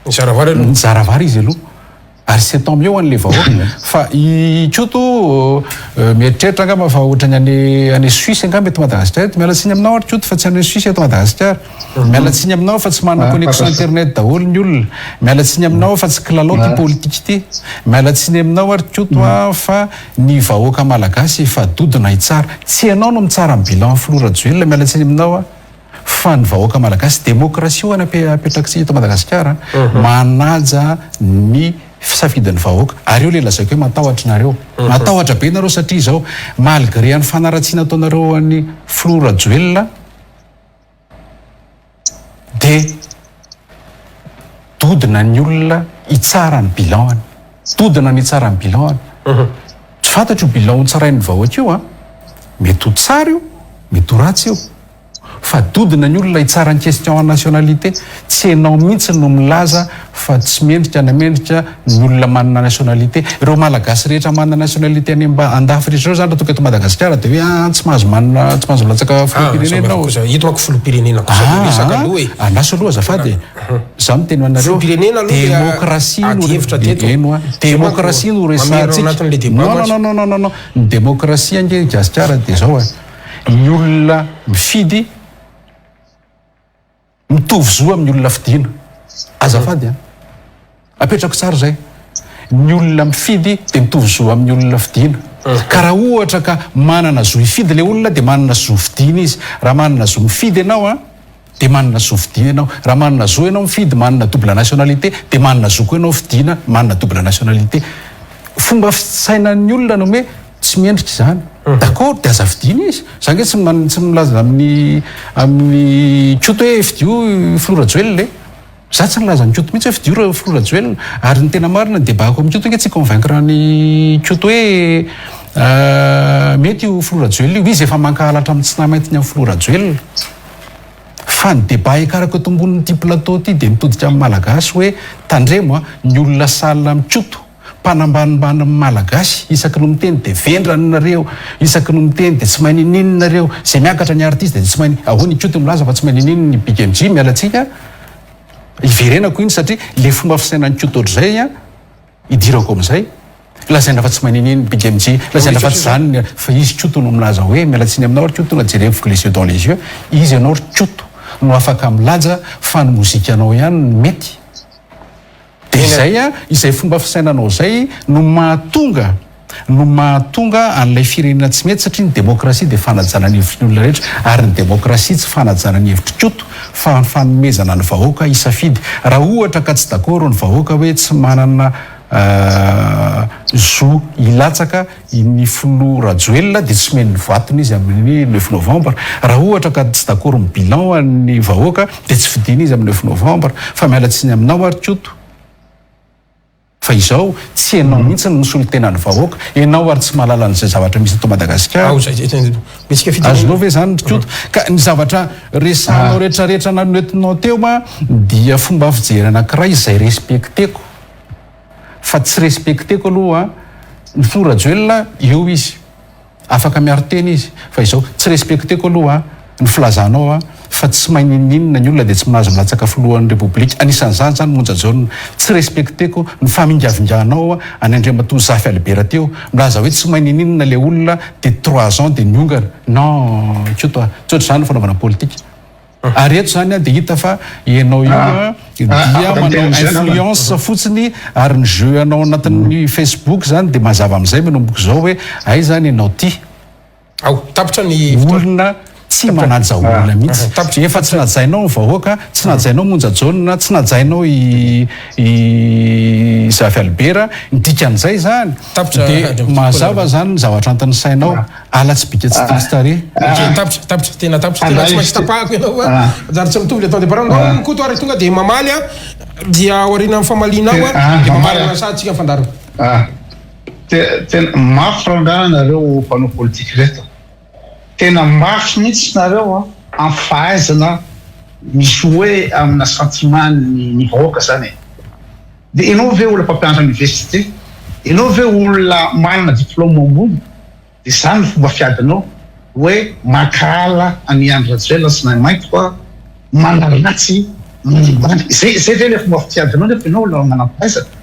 mizara vary izy aloha ary c'est tant mieux an'le vahoaka fa tsoto mieritreritra angamba fa ohatrany any Suisse angamba eto Madagasikara miala tsiny aminao ary tsoto fa tsy any Suisse eto Madagasikara, miala tsiny aminao fa tsy manana connexion internet daholo ny olona, miala tsiny aminao fa tsy kilalao ty politique ty, miala tsiny aminao ary tsoto fa ny vahoaka malagasy fa dodina itsara, tsy ianao no mitsara ny bilan filoha rajoelona, miala tsiny aminao fa ny vahoaka malagasy demokrasia ho any apetraky eto Madagasikara manaja ny fisafidin'ny vahoaka ary eo le lazaiko hoe matahotra nareo, matahotra be nareo satria izao malgré ny fanaratsiana ataonareo any filoha rajoelona dia dodina ny olona itsara ny bilan, dodina ny itsara ny bilan. Tsy fantatro io bilan tsarain'ny vahoaka io mety ho tsara io, mety ho ratsy io, fa dodina ny olona itsara ny question en nationalité, tsy ianao mihitsy no milaza fa tsy mendrika namendrika ny olona manana nationalité. Ireo malagasy rehetra manana nationalité any andafy rehetra reo zany raha tonga eto Madagasikara dia hoe tsy mahazo latsaka filoham-pirenena ao. Ito manko filoham-pirenena resaka aloha e. Andaso aloha azafady za miteny anareo démocratie no resahantsika. Non, ny démocratie ange Gasikara dia zao ny olona mifidy mitovy zo amin'ny olona fidiana. Azafady apetrako tsara zay, ny olona mifidy dia mitovy zo amin'ny olona fidiana. Ka raha ohatra ka manana zo hifidy le olona dia manana zo fidiana izy. Raha manana zo mifidy ianao dia manana zo fidiana ianao. Raha manana zo ianao mifidy manana double nationalité dia manana zo koa ianao fidiana manana double nationalité. Fomba fisainan'ny olona no hoe tsy miendrika izany. D'accord, dia aza fidiana izy. Zany hoe tsy milaza amin'ny tsoto hoe fidio filoha rajoelona za tsy nilaza ny tsoto mihitsy hoe fidio filoha rajoelona ary ny tena marina ny débako amin'ny tsoto hoe tsy convaincre ny tsoto hoe mety io filoha rajoelona io izy efa mankahalatra amin'ny tsy namaitiny amin'ny filoha rajoelona. Fa ny débat ikarako eto ambonin'ity plateau ty dia mitodika amin'ny malagasy hoe tandremo ny olona salina amin'ny tsoto mpanambanimbany malagasy isaky no miteny dia vendrany nareo, isaky no miteny dia tsy mahay ninino nareo, zay miakatra ny artiste dia tsy mahay ahoany tsoto milaza fa tsy mahay ninino ny Big MJ mialatsika iverenako iny satria le fomba fisainan'ny tsoto ohatr'izay idirako amin'izay lazaina fa tsy mahay ninino Big MJ, lazaina fa tsy zany fa izy tsoto no milaza hoe mialatsiny aminao ary tsoto na jereviko les yeux dans les yeux, izy ianao ry tsoto no afaka milaza fa ny mozikanao ihany mety. Dia izay fomba fisainanao zay no mahatonga an'ilay firenena tsy mety satria ny demokrasia dia fanajana ny hevitry ny olona rehetra ary ny demokrasia tsy fanajana ny hevitry tsoto fa ny fanomezana ny vahoaka isafidy. Raha ohatra ka tsy d'accord ny vahoaka hoe tsy manana zo hilatsaka ny filoha rajoelona dia tsy meny vatony izy amin'ny 9 novembre. Raha ohatra ka tsy d'accord ny bilan ny vahoaka dia tsy fidiana izy amin'ny 9 novembre. Fa mialatsiny aminao ary tsoto fa izao tsy ianao mihitsy ny misolo tena ny vahoaka, ianao ary tsy mahalala n'izay zavatra misy eto Madagasikara. Azonao ve zany tsoto ka ny zavatra resahanao rehetrarehetra nanoentinao teo dia fomba fijery anankiray izay respekteko fa tsy respekteko aloha ny filoha rajoelona eo izy afaka miaro teny izy fa izao tsy respekteko aloha ny filazanao fa tsy mahay ninina ny olona dia tsy mahazo milatsaka filohan'ny repoblika. Anisan'izany zany monja zao tsy respekteko ny famingavinganao any Andriamatoa Zafy Albert teo milaza hoe tsy mahay ninina le olona dia 3 ans dia niongana. Non tsoto tsotra zany fanaovana politika. Ary eto zany dia hita fa ianao io dia manao influence fotsiny ary ny jeu anao anatin'ny Facebook zany dia mazava amin'izay manomboka zao hoe ay zany ianao ty ao tapitra ny olona tsy manaja olona mihitsy efa tsy najainao ny vahoaka tsy najainao monjajaona tsy najainao i Zafy Albera ndikan'izay zany de mazava zany zavatra antany sainao ala tsy bika tsy tristare tapitra tena tapitra tena tsy maintsy tapahako ianao fa zary tsy mitovy le temps de parole ndao koto ary tonga de mamaly dia aoriana amin'ny famalinao de mamaly anasatsika ny fandarana tena mafy rangaha nareo mpanao politika reto tena mafy mihitsy nareo amin'ny fahaizana misy hoe amina sentiment ny vahoaka zany de ianao ve olona mpampianatra université ianao ve olona manana diplôme ambony de zany ny fomba fiadinao hoe makala any Andry Rajoelina sy Naimaito fa manaratsy zay ve le fomba fiadinao nefa ianao olona manam-pahaizana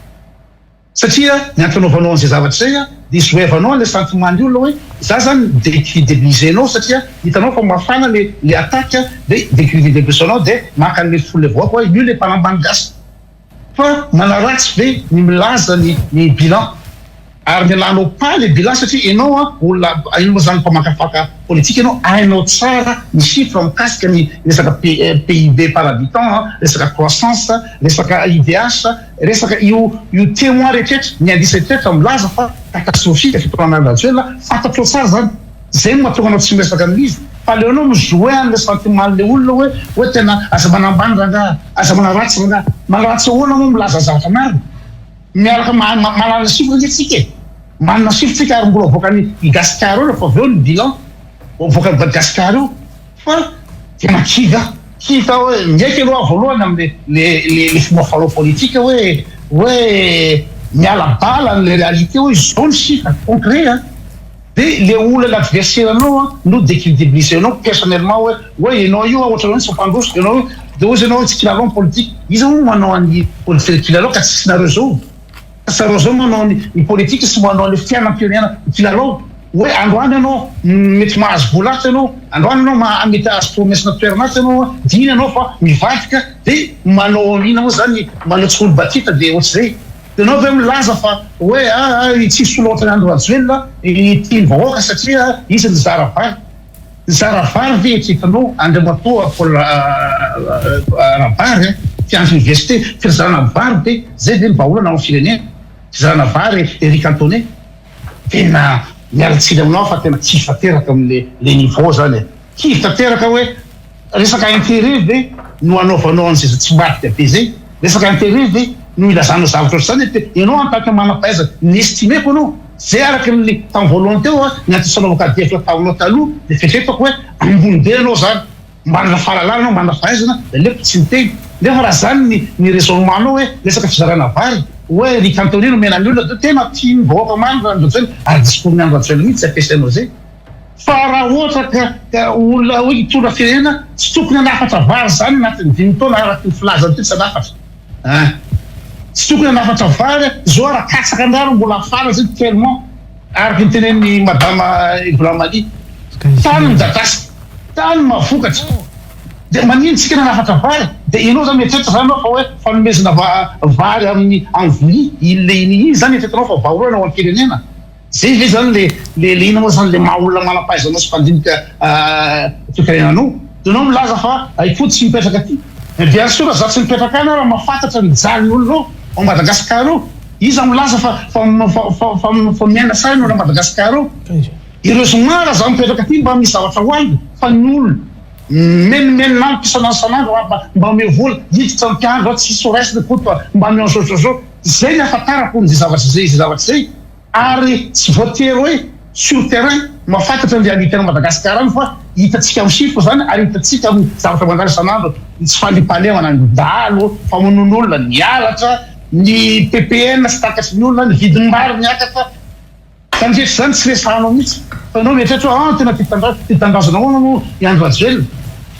satria ny antanaovanao an'izay zavatra zay de izoevanao le sentiment ny olona hoe za zany décrédibilisenao satria hitanao fa mafana le attaque de décrédibilisenao de maka le foule voaka hoe io le mpanambany gasy fa manaratsy ve ny milaza ny bilan ary mialanao pa le bilan satria ianao olona ino moa zany mpamakafaka politique ianao hainao tsara ny chiffre mikasika ny resaka PIB par habitant resaka croissance resaka IDH resaka io témoin rehetraretra ny indice rehetraretra milaza fa catastrophique fitoanana Rajoelina fantatro tsara zany zay no mahatonga anao tsy miresaka amin'izy fa leonao mijoue an'le sentiment le olona hoe tena aza manambany rangaha aza manaratsy rangaha manaratsy olona moa milaza zavatra maro miaraka manana chiffre ntsika manana chiffre tsika ary mbola voaka ny Gaspard io fa aveo ny bilan voaka Gaspard io fa tena kiva hoe ndraiky aloha voalohany amin'ny le fomba fanao politique hoe miala bala le réalité hoe zao ny chiffre concret de le olona l'adversaire anao no décrédibiliser anao personnellement hoe ianao io ohatranao ny sampandroso ianao de ozy ianao tsy kilalao politique izy moa manao any politique kilalao ka tsy nareo zao sareo zao manao ny politique sy manao le fiainam-pirenena kilalao hoe androany ianao mety mahazo volatra ianao androany ianao mety azo promesse naturelnaty ianao dina ianao fa mivadika de manao ina moa zany manao tsy olo batita de ohatr'izay de ianao ve milaza fa hoe tsisy olo ohatran'ny Andry Rajoelina ity vahoaka satria izy ny zaravary ve etretanao Andriamatoa Paul Rabary fiandry université fizarana vary be zay ve mbaolana amin'ny firenena fizarana vary Eric Cantone tena mialatsiny aminao fa tena tsy fateraka am'le niveau zany tsy fateraka hoe resaka intérêt ve no anaovanao an'izay tsy maty be zay resaka intérêt ve no ilazanao zavatra zany ianao en tant que manam-pahaizana niestimeko anao zay araka ny tamin'ny voalohany teo ny antosanao vakadefla taonao taloha de fetretako hoe ambony be anao zany manana fahalalana anao manana fahaizana de lepo tsy miteny nefa raha zany ny raisonnement anao hoe resaka fizarana vary hoe Eric Cantone no mena ny olona de tena tia mivahoaka many Andry Rajoelina ary discours ny Andry Rajoelina mihitsy ampiasainao zay fa raha ohatra ka olona hoe hitondra firenena tsy tokony hanafatra vary zany anatin'ny 20 taona araky ny filazany ty tsy hanafatra tsy tokony hanafatra vary zao raha katsaka andaro mbola afara zay tellement araky ny tenen'ny madama Ibrahim Mali tany midadasika tany mavokatra de manino tsika nanafatra vary de ianao zany mietreritra zany anao fa hoe fanomezana vary amin'ny envoli iny zany etretanao fa vahoana ao am-pirenena zay ve zany le ina moa zany le maha olona manam-pahaizanao sy mpandinika toekarenanao de anao milaza fa aifody tsy mipetraka aty bien sûr za tsy mipetraka any raha mahafantatra mijaly ny olonao ao Madagasikara ao izy milaza fa miaina saina ao Madagasikara ao ireo somara za mipetraka aty mba misy zavatra hoainy fa ny olona menameninany mpisanany sanandro mba mivola hiditra ny mpiandro tsy soresina koa mba miansotrozao zay ny afatarako ny zavatra zay ary tsy voatery hoe sur terrain mahafantatra ny réalité ny Madagasikara any fa hitatsika amin'ny chiffre zany ary hitatsika amin'ny zavatra mandary sanandro tsy falipalemana ny dalo famonon'olona ny alatra ny PPN sy takatry ny olona ny vidiny maro miakatra tandretra zany tsy resanao mihitsy fa ianao mietreritra tena titandrazana hoana moa i Andry Rajoelina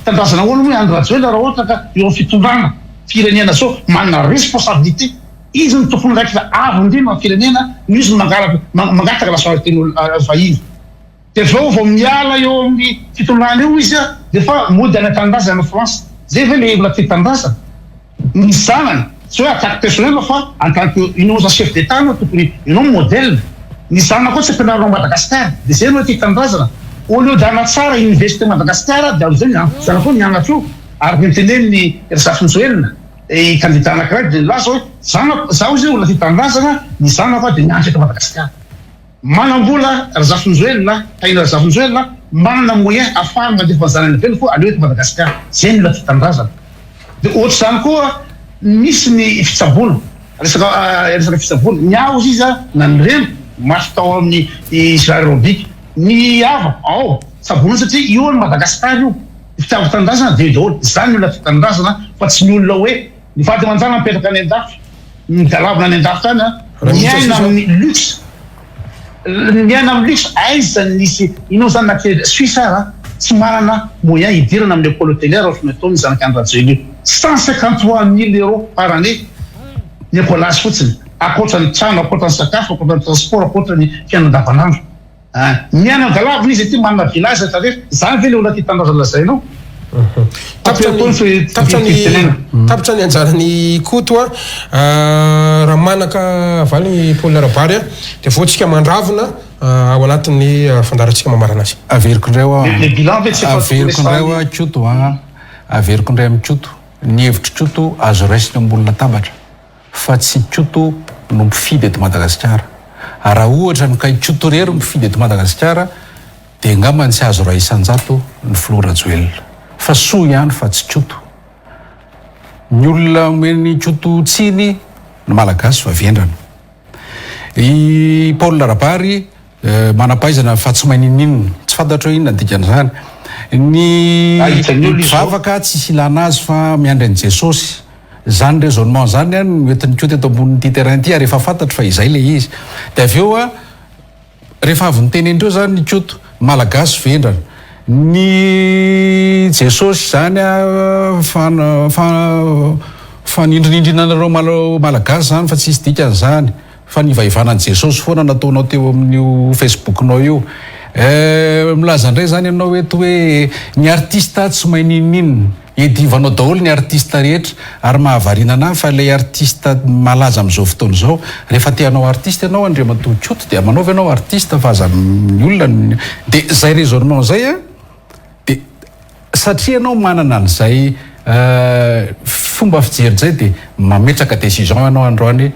tandrazana hoana moa i Andry Rajoelina raha ohatra ka eo amin'ny fitondrana firenena zao manana responsabilité izy ny tompony raiky fa avo indrindra amin'ny firenena no izy mangataka nationalité vahiny de vao miala eo amin'ny fitondrana eo izy de fa mody any an-tanindrazana France zay ve le olona titandrazana ny zanany tsy hoe attaque personnelle fa en tant que ianao za chef d'état no tokony ianao modèle ny zanana koa tsy ampianaranao Madagasikara de zay no titandrazana olo dana tsara université Madagasikara dia zany zana foa nianatra io ary nyteneniny Razafinjoelina candidat anankiray dia laza hoe zaho izy olona fitanindrazana ny zanako dia nianatra eto Madagasikara manambola Razafinjoelina taina Razafinjoelina manana moyen afahana mandefa zanany velo koa aleo eto Madagasikara zay ny olona fitanindrazana dia ohatra zany koa misy ny fitsaboana resaka fitsaboana ny aho izy na ny reno masy tao amin'ny Israel aerobique ny ava tsaboana satria io ny Madagasikara io fitiava-tanindrazana dia daholo zany olona fitanindrazana fa tsy ny olona hoe ny fady manjana mipetraka any an-dafy ny galavina any an-dafy tany miaina amin'ny luxe miaina amin'ny luxe aiza nisy inao zany nakely Suisse tsy manana moyen hidirana amin'ny école hôtelière ohatrany ataony zanaka any Rajely io 153 000 euros par année ny écolage fotsiny akoatra ny trano akoatra ny sakafo akoatra ny transport akoatra ny fiainana andavanandro miaina amin'ny galavina izy ty manana village rehetra zany ve le olona ty tandrazana lazainao tapitra ny anjarany koto raha manaka valy Paul Rabary dia voantsika mandravona ao anatin'ny fandarantsika mamarana azy averiko indray Tsoto averiko indray amin'ny Tsoto ny hevitry Tsoto azo raisina ambolona tabatra fa tsy Tsoto no mifidy eto Madagasikara raha ohatra mikay Tsoto rery mifidy eto Madagasikara dia angambany tsy azo raisan-jato ny Filoha Rajoelina fa soa ihany fa tsy Tsoto ny olona omeny Tsoto tsiny ny malagasy fa vendrana i Paul Rabary manampaizana fa tsy maininina tsy fantatra inona dikan'izany ny vavaka tsy ilana azy fa miandry an'i Jesosy zany raisonnement zany noentin'ny Tsoto eto ambonin'ity terrain ity rehefa fantatra fa izay le izy dia avy eo rehefa avy nitenendreo zany ny Tsoto malagasy vendrana ny Jesosy zany fanindrinindrinanareo malagasy zany fa tsy isy dikan'izany fa nivaivanan'i Jesosy foana nataonao teo amin'io Facebooknao io milaza indray zany ianao eto hoe ny artiste tsy mahay ninina edivanao daholo ny artiste rehetra ary mahavarina fa ilay artiste malaza amin'izao fotoana izao rehefa teanao artiste ianao Andriamatoa Tsoto dia manaovy ianao artiste fa aza ny olona dia zay raisonnement zay dia satria ianao manana an'izay fomba fijery zay dia mametraka décision ianao androany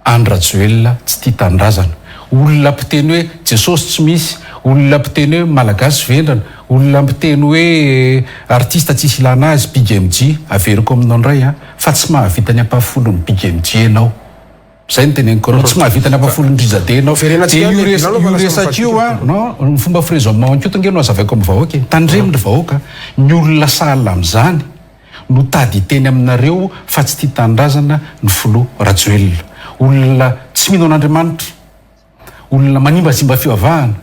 Andry Rajoelina tsy tia tanindrazana olona mpiteny hoe Jesosy tsy misy olona mpiteny hoe malagasy vendrana olona mpiteny hoe artiste tsisy ilana azy Big MJ averiko aminao indray fa tsy mahavita ny ampafolon'ny Big MJ ianao zay ny teneniko anao tsy mahavita ny ampafolon'ny Drizade ianao dia io resaka io ny fomba firaisonnement Tsoto ngeno azavaiko amin'ny vahoaka tandreminy vahoaka ny olona sahala amin'izany no tady hiteny aminareo fa tsy tia tanindrazana ny Filoha Rajoelina olona tsy mino an'Andriamanitra olona manimbazimba fivavahana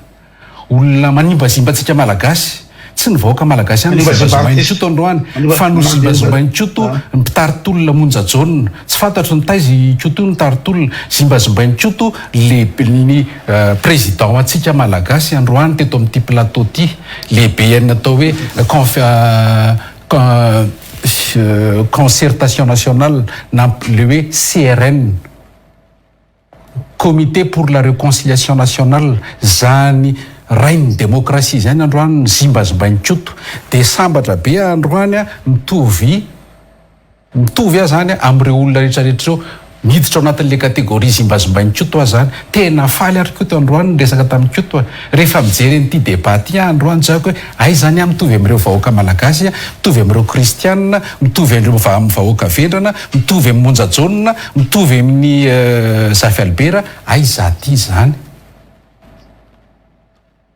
olona manimbazimbantsika malagasy tsy ny vahoaka malagasy ihany zimbazimbain'ny Tsoto androany fa no zimbazimbain'ny Tsoto mitaritolona monjajaonina tsy fantatro ny taizy Tsoto io nitaritolona zimbazimbain'ny Tsoto ny président antsika malagasy androany teto amin'ity plateau ty lehibe ihany atao hoe concertation nationale na le hoe CRN comité pour la réconciliation nationale zany rainy démocratie zany androany ny zimbazimbain'ny Tsoto dia sambatra be androany mitovy zany amin'ireo olona rehetrarehetra miditra ao anatin'le kategoria zimbazimbain'ny Tsoto zany tena faly ary koto androany ny resaka tamin'ny Tsoto rehefa mijery n'ity débat ty androany zako hoe ay zany mitovy amin'ireo vahoaka malagasy mitovy amin'ireo kristianina mitovy amin'ireo vahoaka vendrana mitovy amin'ny monjajaonina mitovy amin'ny Zafy Albera ay zaty zany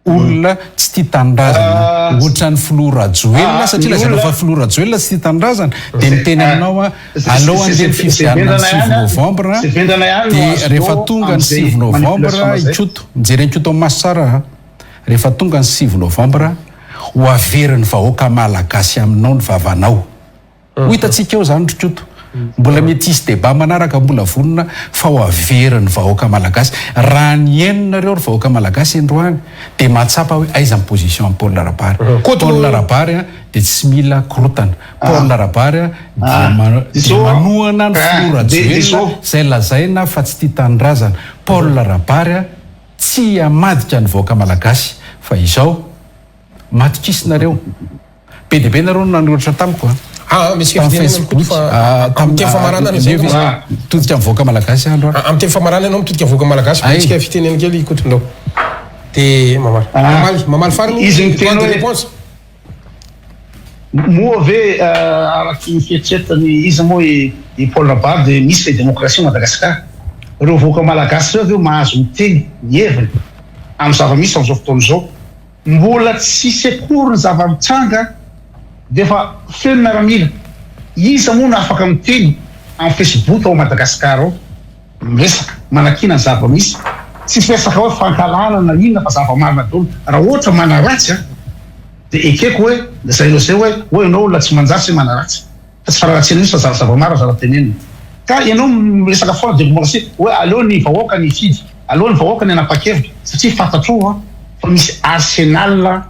olona tsy tia tanindrazana ohatra ny Filoha Rajoelina satria lazaina fa Filoha Rajoelina tsy tia tanindrazana dia miteny aminao aleo andeha ny fifidianana ny 6 novembre dia rehefa tonga ny 6 novembre i Tsoto mijery ny Tsoto amin'ny maso tsara rehefa tonga ny 6 novembre ho averin'ny vahoaka malagasy aminao ny vavanao ho hitatsika eo zany Tsoto mbola mety hisy débat manaraka mbola vonona fa ho averin'ny vahoaka malagasy raha ny enonareo ry vahoaka malagasy androany dia mahatsapa hoe aiza ny position amin'ny Paul Rabary Paul Rabary dia tsy mila korotana Paul Rabary dia manohana ny Filoha Rajoelina zay lazaina fa tsy tia tanindrazana Paul Rabary tsy hamadika ny vahoaka malagasy fa izao matokisynareo be dia be nareo nanoatra tamiko misy tamin'ny Facebook amin'ny teny famarana todika mivoaka malagasy andro amin'ny teny famarana ianao mitodika mivoaka malagasy tsika fiteneny kely kotrindao dia mamaly farany izy miteny réponse moa ave araky ny fietsetany izy moa i Paul Rabard dia misy le démocratie Madagasikara reo voaka malagasy reo mahazo miteny heviny amin'ny zava-misy amin'izao fotoana izao mbola tsisy akory ny zava-mitsanga dia efa feno miaramila iza moa na afaka miteny amin'ny Facebook ao Madagasikara ao miresaka manakina ny zava-misy tsy fesaka hoe fankalana na inona fa zava-marina dolo raha ohatra manaratsy dia ekeko hoe zay hoe ianao olona tsy manjary manaratsy fa tsy fararatsy eny fa zava-marina zava-tenenina ka ianao miresaka foana démocratie hoe aleo ny vahoaka ny fidy aleo ny vahoaka ny anapa-kevitra satria fantatro fa misy arsenal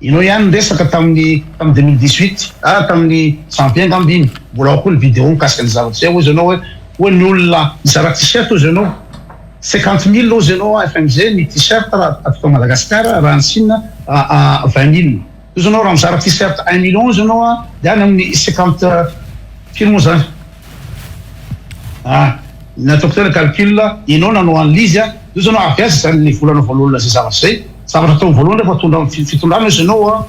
ianao ihany resaka tamin'ny 2018 tamin'ny janvier ngambiny mbola ao koa ny vidéo mikasika ny zavatra zay ozy ianao hoe ny olona mizara t-shirt ozy ianao 50 000 ozy ianao FMG ny t-shirt atao Madagasikara raha ny Chine 20 000 ozy ianao raha mizara t-shirt 1 million ozy ianao dia any amin'ny 50 film zany nataoko tena calcul ianao nanao an'lizy ozy ianao avy azy zany ny volanao voalohana zay zavatra zay zavatra atao voalohany rehefa tondra fitondrana izy ianao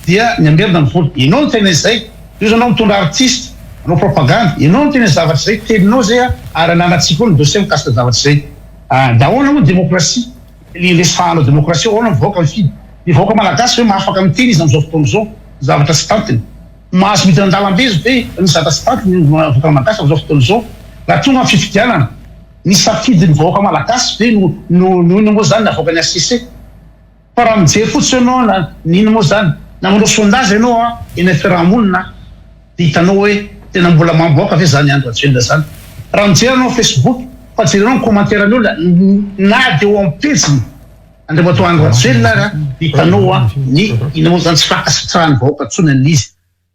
dia ny amerina ny vola ianao no tena izay izy ianao mitondra artiste anao propagande ianao no tena zavatra zay teninao zay ary ananatsika koa ny dossier mikasika zavatra zay da ahoana moa démocratie lesahanao démocratie ahoana mivoaka mifidy ny vahoaka malagasy hoe mahafaka miteny izy amin'izao fotoana izao zavatra tsy tantiny mahazo midina an-dalambe izy hoe ny zavatra tsy tantiny vahoaka malagasy amin'izao fotoana izao raha tonga amin'ny fifidianana ny safidy ny vahoaka malagasy hoe no ino moa zany ny avoaka ny ACC fa raha mijery fotsiny ianao na nino moa zany na manao sondage ianao eny fiarahamonina dia hitanao hoe tena mbola mamboaka ve zany andro atselona zany raha mijery anao Facebook fa jerenao ny commentaire ny olona na dia eo amin'ny pejiny andriamato andro atselona dia hitanao ny ino moa zany tsy fakasitrahany vahoaka tsony an'izy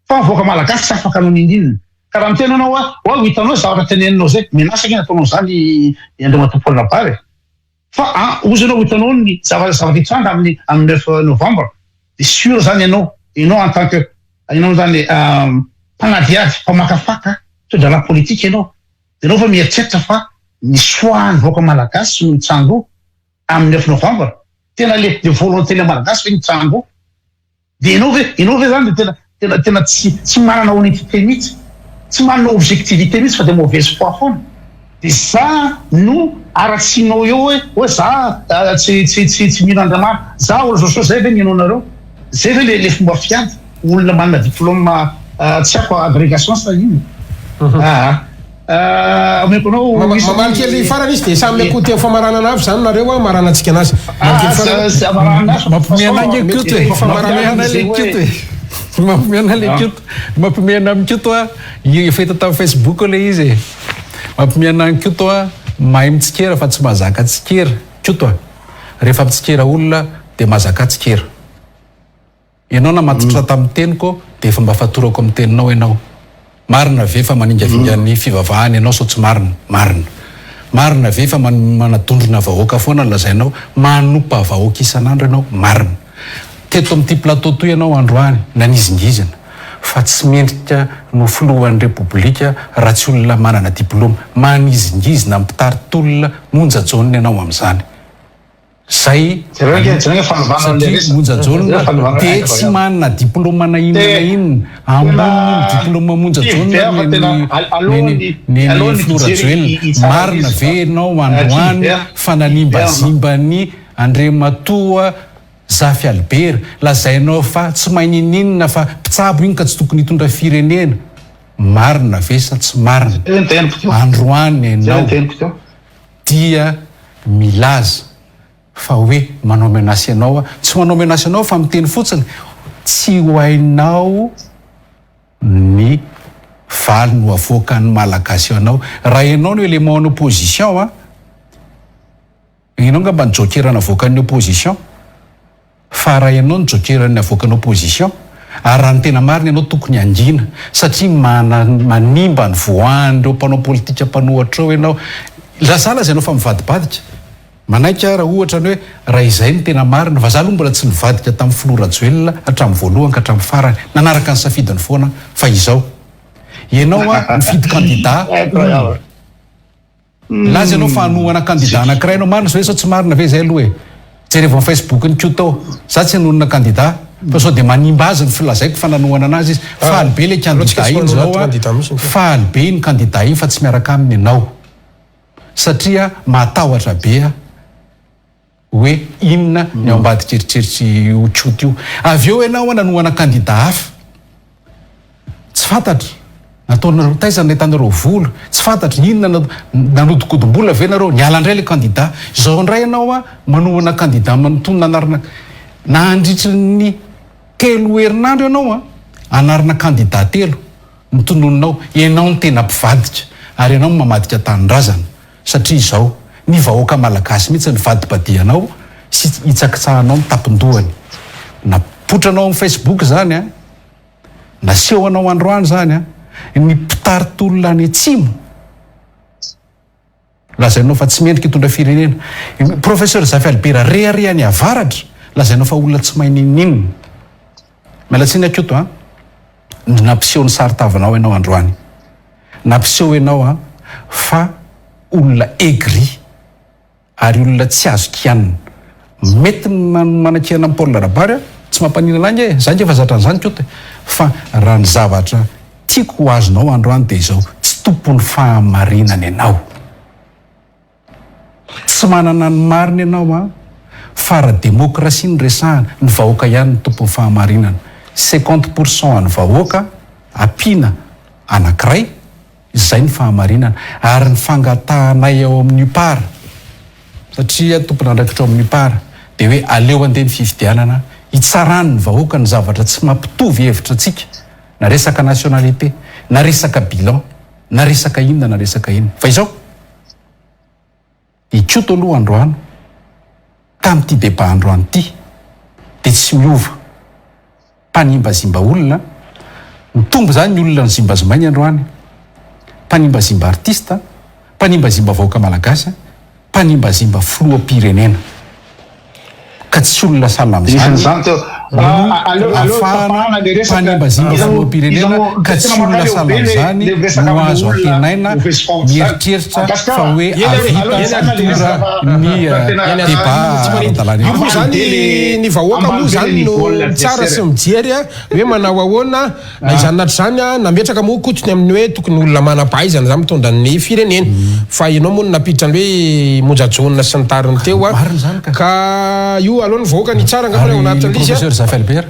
fa mivoaka malagasy tsy afaka anao ninninona ka raha miteny anao ho hitanao zavatra teneninao zay menasaka iny ataonao zany andriamato Paul Rabard fa ozy ianao hitanao ny zavatra hitranga amin'ny 9 novembre dia sûr zany ianao en tant que ianao zany mpanadiady mpamakafaka toedrana politique ianao dia ianao fa mieritreritra fa ny soahany vahoaka malagasy no hitsango amin'ny 9 novembre tena le de volonté le malagasy hoe hitsango dia ianao ve zany dia tena tsy manana honnêteté mihitsy tsy manana objectivité mihitsy fa dia mauvaise foi foana dia za no aratsinao eo hoe za tsy mino Andriamanitra za olo zao zay ve nianao nareo zay ve le fomba fiady olona manana diplôme tsy haiko agrégation sa ino ameko anao mamaly kely farany izy dia samy meko teo famaranana avy zany nareo maranantsika anazy mampimeana le kioto mampimeana amin'ny kioto efa hita tamin'ny Facebook le izy mampimeana ny kioto mahay mitsikera fa tsy mahazaka tsikera kioto rehefa mitsikera olona dia mahazaka tsikera ianao na matotra tamin'ny teniko dia efa mba fatorako amin'ny teninao ianao marina ve fa maningavingan'ny fivavahany ianao so tsy marina ve fa manadondrona vahoaka foana lazainao manompa vahoaka isan'andro ianao marina teto amin'ity plateau toy ianao androany nanizingizana fa tsy mendrika no filohan'ny repoblika raha tsy olona manana diplôma manizingizina mpitarotolona monjajonina ianao amin'izany zay monjajonina dia tsy manana diplôma na inona amboniny diplôma monjajonina ny florajoelina marina ve ianao androany fa nanimbazimbany Andriamatoa Zafy Albert lazainao fa tsy mahay ninninona fa mpitsabo iny ka tsy tokony hitondra firenena marina ve sa tsy marina androany ianao dia milaza fa hoe manao menasy ianao tsy manao menasy ianao fa miteny fotsiny tsy ho hainao ny valy no avoaka ny malagasy ianao raha ianao no élément en opposition ianao ngamba ny jokerana avoakan'ny opposition fa raha ianao ny jokerany avoakan'ny opposition ary raha ny tena marina ianao tokony angina satria manimba ny voan'ireo mpanao politika mpanohatra eo ianao lazalaza ianao fa mivadibadika manaika raha ohatra ny hoe raha izay ny tena marina fa za aloha mbola tsy nivadika tamin'ny filoha Rajoelina hatramin'ny voalohany ka hatramin'ny farany nanaraka ny safidiny foana fa izao ianao a mifidy candidat laza ianao fa hanohana candidat anankiray ianao marina sao tsy marina ve zay aloha jereva amin'ny Facebook ny Kyoto za tsy hanonona candidat fa sao dia manimba azy ny filazaiko fa nanohana anazy izy fahaly be le candidat iny zao a fahaly be ny candidat iny fa tsy miaraka aminy ianao satria mahatahotra be a hoe inona ny ao ambady keritreritry ho Kyoto io avy eo ianao a nanohana candidat hafa tsy fantatra nataonareo taizana hitanareo vola tsy fantatra inona nanodikodim-bola ve nareo niala indray le candidat zao indray ianao a manohana candidat manotonona anarina na andritry ny telo herinandro ianao a anarina candidat telo mitononinao ianao ny tena mpivadika ary ianao mamadika tanindrazana satria izao ny vahoaka malagasy mihitsy ny vadibadianao sy hitsakitsahanao ny tapindohany napotranao amin'ny Facebook zany a nasehonao androany zany a ny mpitaritolona any atsimo lazainao fa tsy mendrika hitondra firenena professeur Zafy Albera reharehany avaratra lazainao fa olona tsy mahay ninninina mialatsiny Kyoto a nampiseho ny saritavanao ianao androany nampiseho ianao a fa olona aigri ary olona tsy azo kianina mety manakiana amin'ny Paul Rabary tsy mampanina lange za nge fa zatra an'izany Kyoto fa raha ny zavatra tiako ho azonao androany dia izao tsy tompony fahamarinana ianao tsy manana ny marina ianao a fa raha demokrasia ny resahana ny vahoaka ihany ny tompony fahamarinana 50% ny vahoaka ampiana anankiray izay ny fahamarinana ary ny fangatahanay ao amin'ny UPAR satria tompony andraikitra ao amin'ny UPAR dia hoe aleo andeha ny fifidianana hitsarany ny vahoaka ny zavatra tsy mampitovy hevitra atsika na resaka nationalité na resaka bilan na resaka inona na resaka inona fa izao i Kyoto aloha androany tamin'ity débat androany ity dia tsy miova mpanimbazimba olona mitombo zany ny olona ny zimbazimainy androany mpanimbazimba artista mpanimbazimba vahoaka malagasy mpanimbazimba filoham-pirenena ka tsy olona sahala amin'izany afahana mpanimbazimba filoham-pirenena ka tsy olona sahala amin'izany no azo ampianaina mieritreritra fa hoe avita itora ny débat ara-dalàna io zany ny vahoaka moa zany no tsara sy mijery a hoe manao ahoana na izany natry zany a nametraka moa kotony amin'ny hoe tokony olona manam-pahaizana zany mitondra ny firenena fa ianao moa no napiditra ny hoe mojajonona sy ny tariny teo a ka io aloha ny vahoaka ny tsara angamba ao anatin'izy professeur Zafy Albera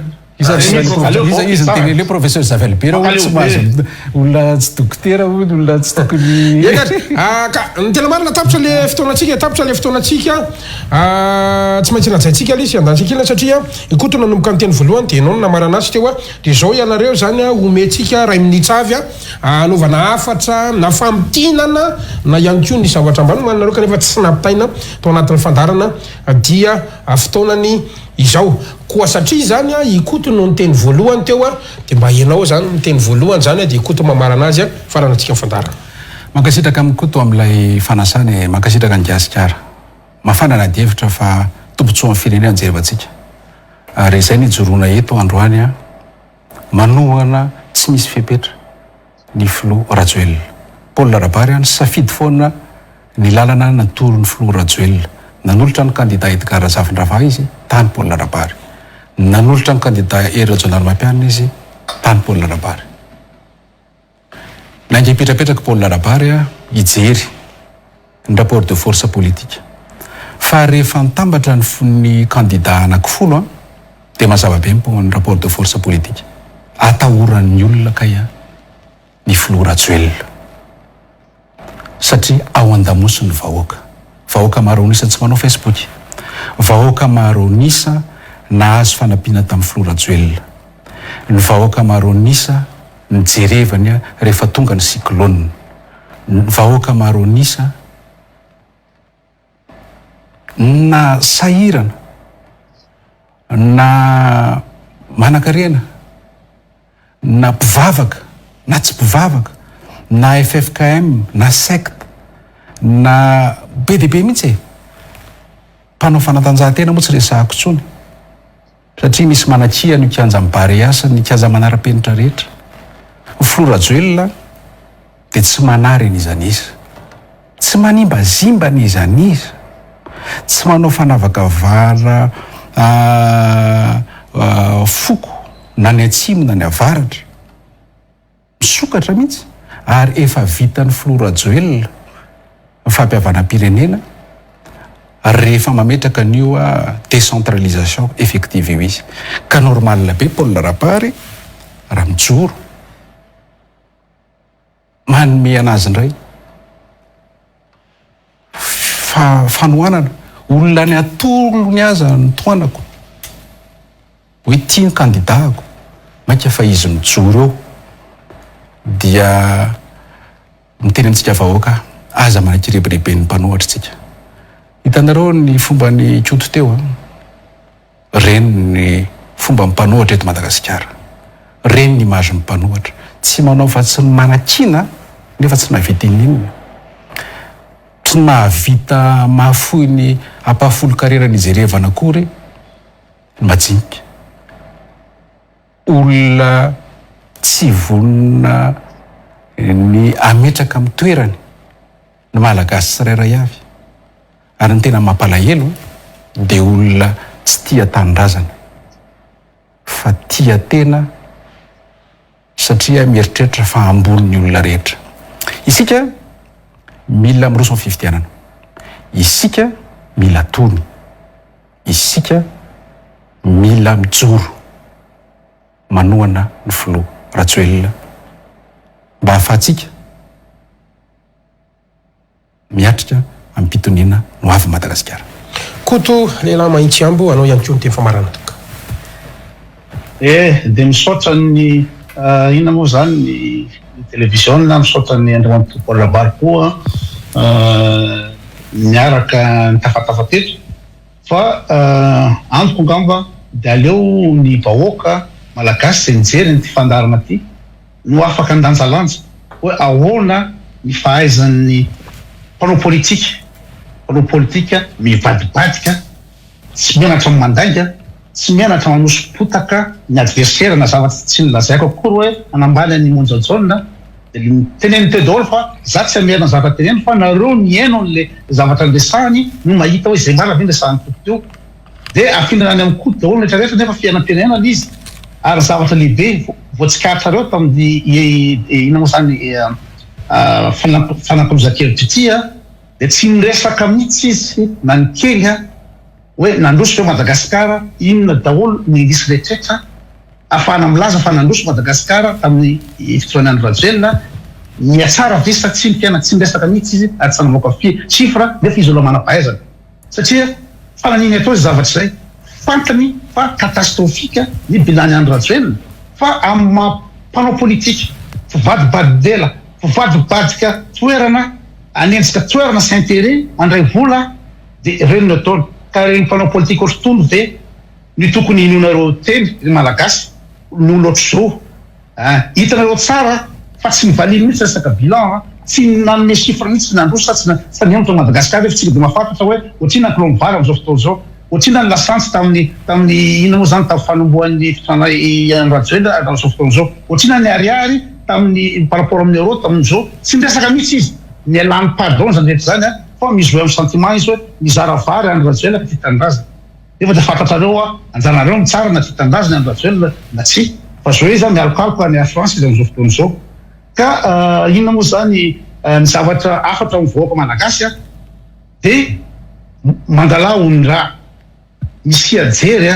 izy teny le professeur Zafy Albera tsy mahazo olona tsy dokotera olona tsy tokony ka ny tena marina tapitra le fotoanatsika tapitra le fotoanatsika tsy maintsy najaintsika izy andantsika satria ikotona nomboka ny teny voalohany dia ianao no namarana azy teo a dia zao ianareo zany a omentsika ray minitra avy a anaovana afatra na famitinana na ihany koa ny zavatra ambany manareo kanefa tsy nampitaina tao anatin'ny fandarana dia fotoanany izao koa satria zany a ikoto no ny teny voalohany teo a dia mba ianao zany ny teny voalohany zany a dia ikoto mamarana azy a faranatsika mifandarana mankasitraka amin'ny koto amin'ilay fanasany mankasitraka ny gasikara mafanana dievitra fa tombotsoan'ny firenena jerevantsika ary izay ny joroana eto androany a manohana tsy misy fepetra ny filoha Rajoelina Paul Rabary a ny safidy foana ny lalana natoro ny filoha Rajoelina nanolotra ny candidat Edgar Razafindrava izy tany Paul Rabary nanolotra ny candidat Hery Rajaonarimampianina izy tany Paul Rabary nainga hipetrapetraka Paul Rabary a hijery ny rapport de force politique fa rehefa nitambatra ny candidat anankifolo a dia mazava be ny rapport de force politique atahoran'ny olona kay a ny filoha Rajoelina satria ao an-damosiny vahoaka maro anisa tsy manao Facebook vahoaka maro anisa nahazo fanampiana tamin'ny filoha Rajoelina ny vahoaka maro anisa nijerevany a rehefa tonga ny cyclone ny vahoaka maro anisa na sahirana na manan-karena na mpivavaka na tsy mpivavaka na FFKM na secte na BDB mihitsy mpanao fanatanjahantena moa tsy resahako tsony satria misy manatria ny kianja mibary asa ny kianja manara-penitra rehetra ny Florajoelina dia tsy manary n'izany iza, tsy manimba zimba n'izany iza, tsy manao fanavaka vara foko na ny atsimo na ny avaratra, misokatra mihitsy ary efa vitany Florajoelina ny fampiavanam-pirenena rehefa mametraka an'io décentralisation effective io izy ka normal be Paul Rapary raha mijoro manome anazy indray fanohanana olona ny atolony aza ny toanako hoe tia ny kandidako maika fa izy mijoro eo dia miteny antsika vahoaka aza manakirebireben'ny mpanohatra tsika. Hitanareo ny fomba ny Tioto teo reny ny fomba mpanohatra eto Madagasikara, reny ny mazo mpanohatra tsy manao fa tsy manakina nefa tsy mahavita inona, tsy mahavita mahafoy ny ampahafolo karera ny jerevana akory majinika olona tsy vonona ny ametraka amin'ny toerany ny malagasy tsirairay avy ary ny tena mampalahelo dia olona tsy tia tanindrazana fa tia tena satria mieritreritra fa ambony olona rehetra. Isika mila miroso ny fifidianana, isika mila tony, isika mila mijoro manohana ny Florajoelina mba hahafahantsika miatrika amin'ny mpitoniana no avy Madagasikara. Koto lehilahy mahitsy ambo anao ihany koa ny teny famarana. Dia misaotra ny inona moa zany ny televiziona, misaotra ny Andriamanitra Paul Rabary koa miaraka ny tafatafateto fa antoko ngamba dia aleo ny vahoaka malagasy izay mijery ny fandarana ty no afaka andanjalanja hoe ahoana ny fahaizan'ny mpanao politika mivadibadika, tsy mianatra mandainga, tsy mianatra manosopotaka ny adversaire na zavatra tsy nilazaiko akory hoe anambany ny monjajaona teneny teo daholo fa za tsy amerina zavatra teneny fa nareo miaino an'le zavatra resahany no mahita hoe zay mara ve resahany toko teo dia afindrany amin'ny koty daholo rehetrarehetra nefa fiainam-pirenena izy ary zavatra lehibe voatsikaritra tamin'ny ina moa zany fanampamozakevitra tia dia tsy niresaka mihitsy izy na ny kely hoe nandroso feo Madagasikara inona daholo ny indisy rehetrarehetra ahafahana milaza fa nandroso Madagasikara tamin'ny fitroany Andro Rajoelina miatsara vesa tsy mpiana tsy miresaka mihitsy izy ary tsy nanavoaka chifra nefa izy olo manam-pahaizana satria fananiny atao zavatra izay fantany fa katastrofika ny bilany Andro Rajoelina fa amin'ny mpanao politika fivadibadidela fivadibadika toerana anenjika toerana sy intérêt mandray vola dia reny no ataony ka reny mpanao politika ohatry tono dia ny tokony inonareo teny ny malagasy n'olo ohatr'izao hitanareo tsara fa tsy nivaliny mihitsy resaka bilan tsy nanome chiffre mihitsy nandroso sa nianatra Madagasikara efa tsika dia mahafantatra hoe ohatrina ny kilomivary amin'izao fotoana izao, ohatrina ny lasantsy tamin'ny ina moa zany tamin'ny fanombohan'ny fitrana Rajoelina amin'izao fotoana izao, ohatrina ny ariary tamin'ny par rapport amin'ny euro tamin'izao tsy niresaka mihitsy izy ny alany pardon zany rehetra zany fa mizoe amin'ny sentiment izy hoe mizara vary Andro Rajoelina ka titan-drazana efa dia fantatrareo anjanareo mitsara na titan-drazana Andro Rajoelina na tsy fa zao izy mialokaloka ny France izy amin'izao fotoana izao ka inona moa zany ny zavatra afatra mivoaka malagasy dia mandalao ny raha misy ajery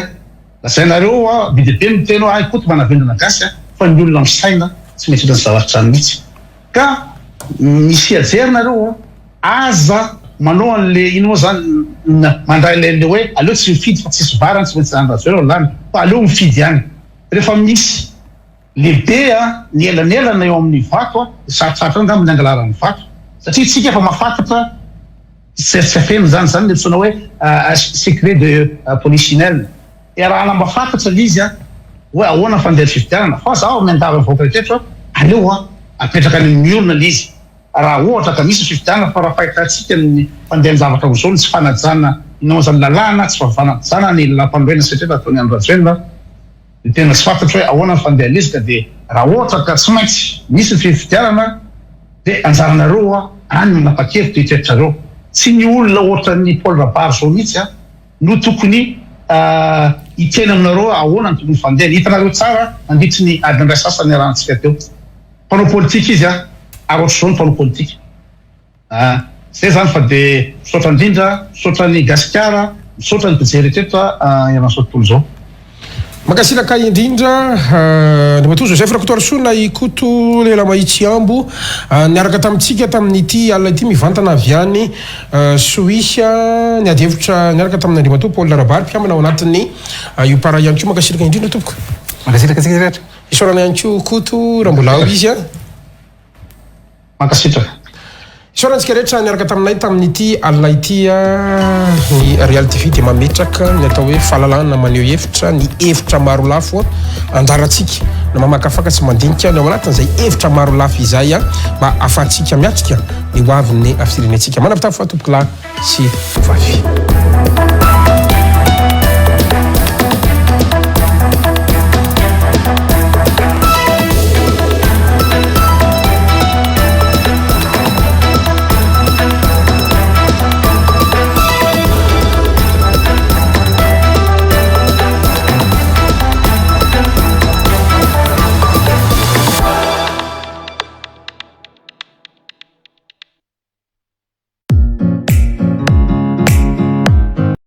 lazainareo BDP miteny hoe koty manavendana gasy fa ny olona misaina tsy mety ny zavatra zany mihitsy ka misy ajery nareo aza manao an'le ino moa zany mandray le hoe aleo tsy mifidy fa tsisy varany tsy maintsy Andro Rajoelina lany fa aleo mifidy ihany rehefa misy lehibe ny elanelana eo amin'ny vato sarotsarotro angamba ny angalaran'ny vato satria tsika efa mahafantatra tsy afeno zany le tsona hoe secret de polichinelle arahana mba fantatra izy hoe ahoana fandeha fifidianana fa zaho miandava mivoaka rehetra aleo apetraka ny miolona le izy raha ohatra ka misy fifidianana fa raha fahitatsika ny fandeha ny zavatra amin'izao ny tsy fanajana inaozany lalàna tsy fahavanazana ny lampandroena satria ataony androatrena de tena tsy fantatra hoe ahoana ny fandehan'izika de raha ohatra ka tsy maintsy misy fifidiarana de anjaranareo any manapa-kevitra hitretrareo tsy ny olona ohatra ny Paul Rabary zao mihitsy no tokony hitena aminareo ahoana ny tokony fandeha hitanareo tsara andritry ny adiny ray sasany arahantsika teo mpanao politika izy ary ohatr'izao ny mpanao politika zay zany fa de misaotra indrindra misaotra ny gasikara misaotra ny mpijerytreta ian'izao tontolo zao makasilaka indrindra ny matozo zay firakotoarysona ikoto lela mahitsy ambo niaraka tamintsika tamin'ity alina ity mivantana avy any Soisa ny adevitra niaraka tamin'ny Andriamatoa Paul Rabary mpiambina ao anatin'ny io para ihany koa makasilaka indrindra tompoko makasilaka tsika rehetra isorana ihany koa koto raha mbola ao izy makasitraka isorantsika rehetra niaraka taminay tamin'ity alina ity ny Real TV dia mametraka ny atao hoe fahalalana maneho hevitra ny hevitra maro lafo anjaratsika na mamakafaka tsy mandinika ny ao anatin'izay hevitra maro lafo izay mba ahafahantsika miatrika ny hoavin'ny firenentsika manapitafy fa tompokolahy sy tovavy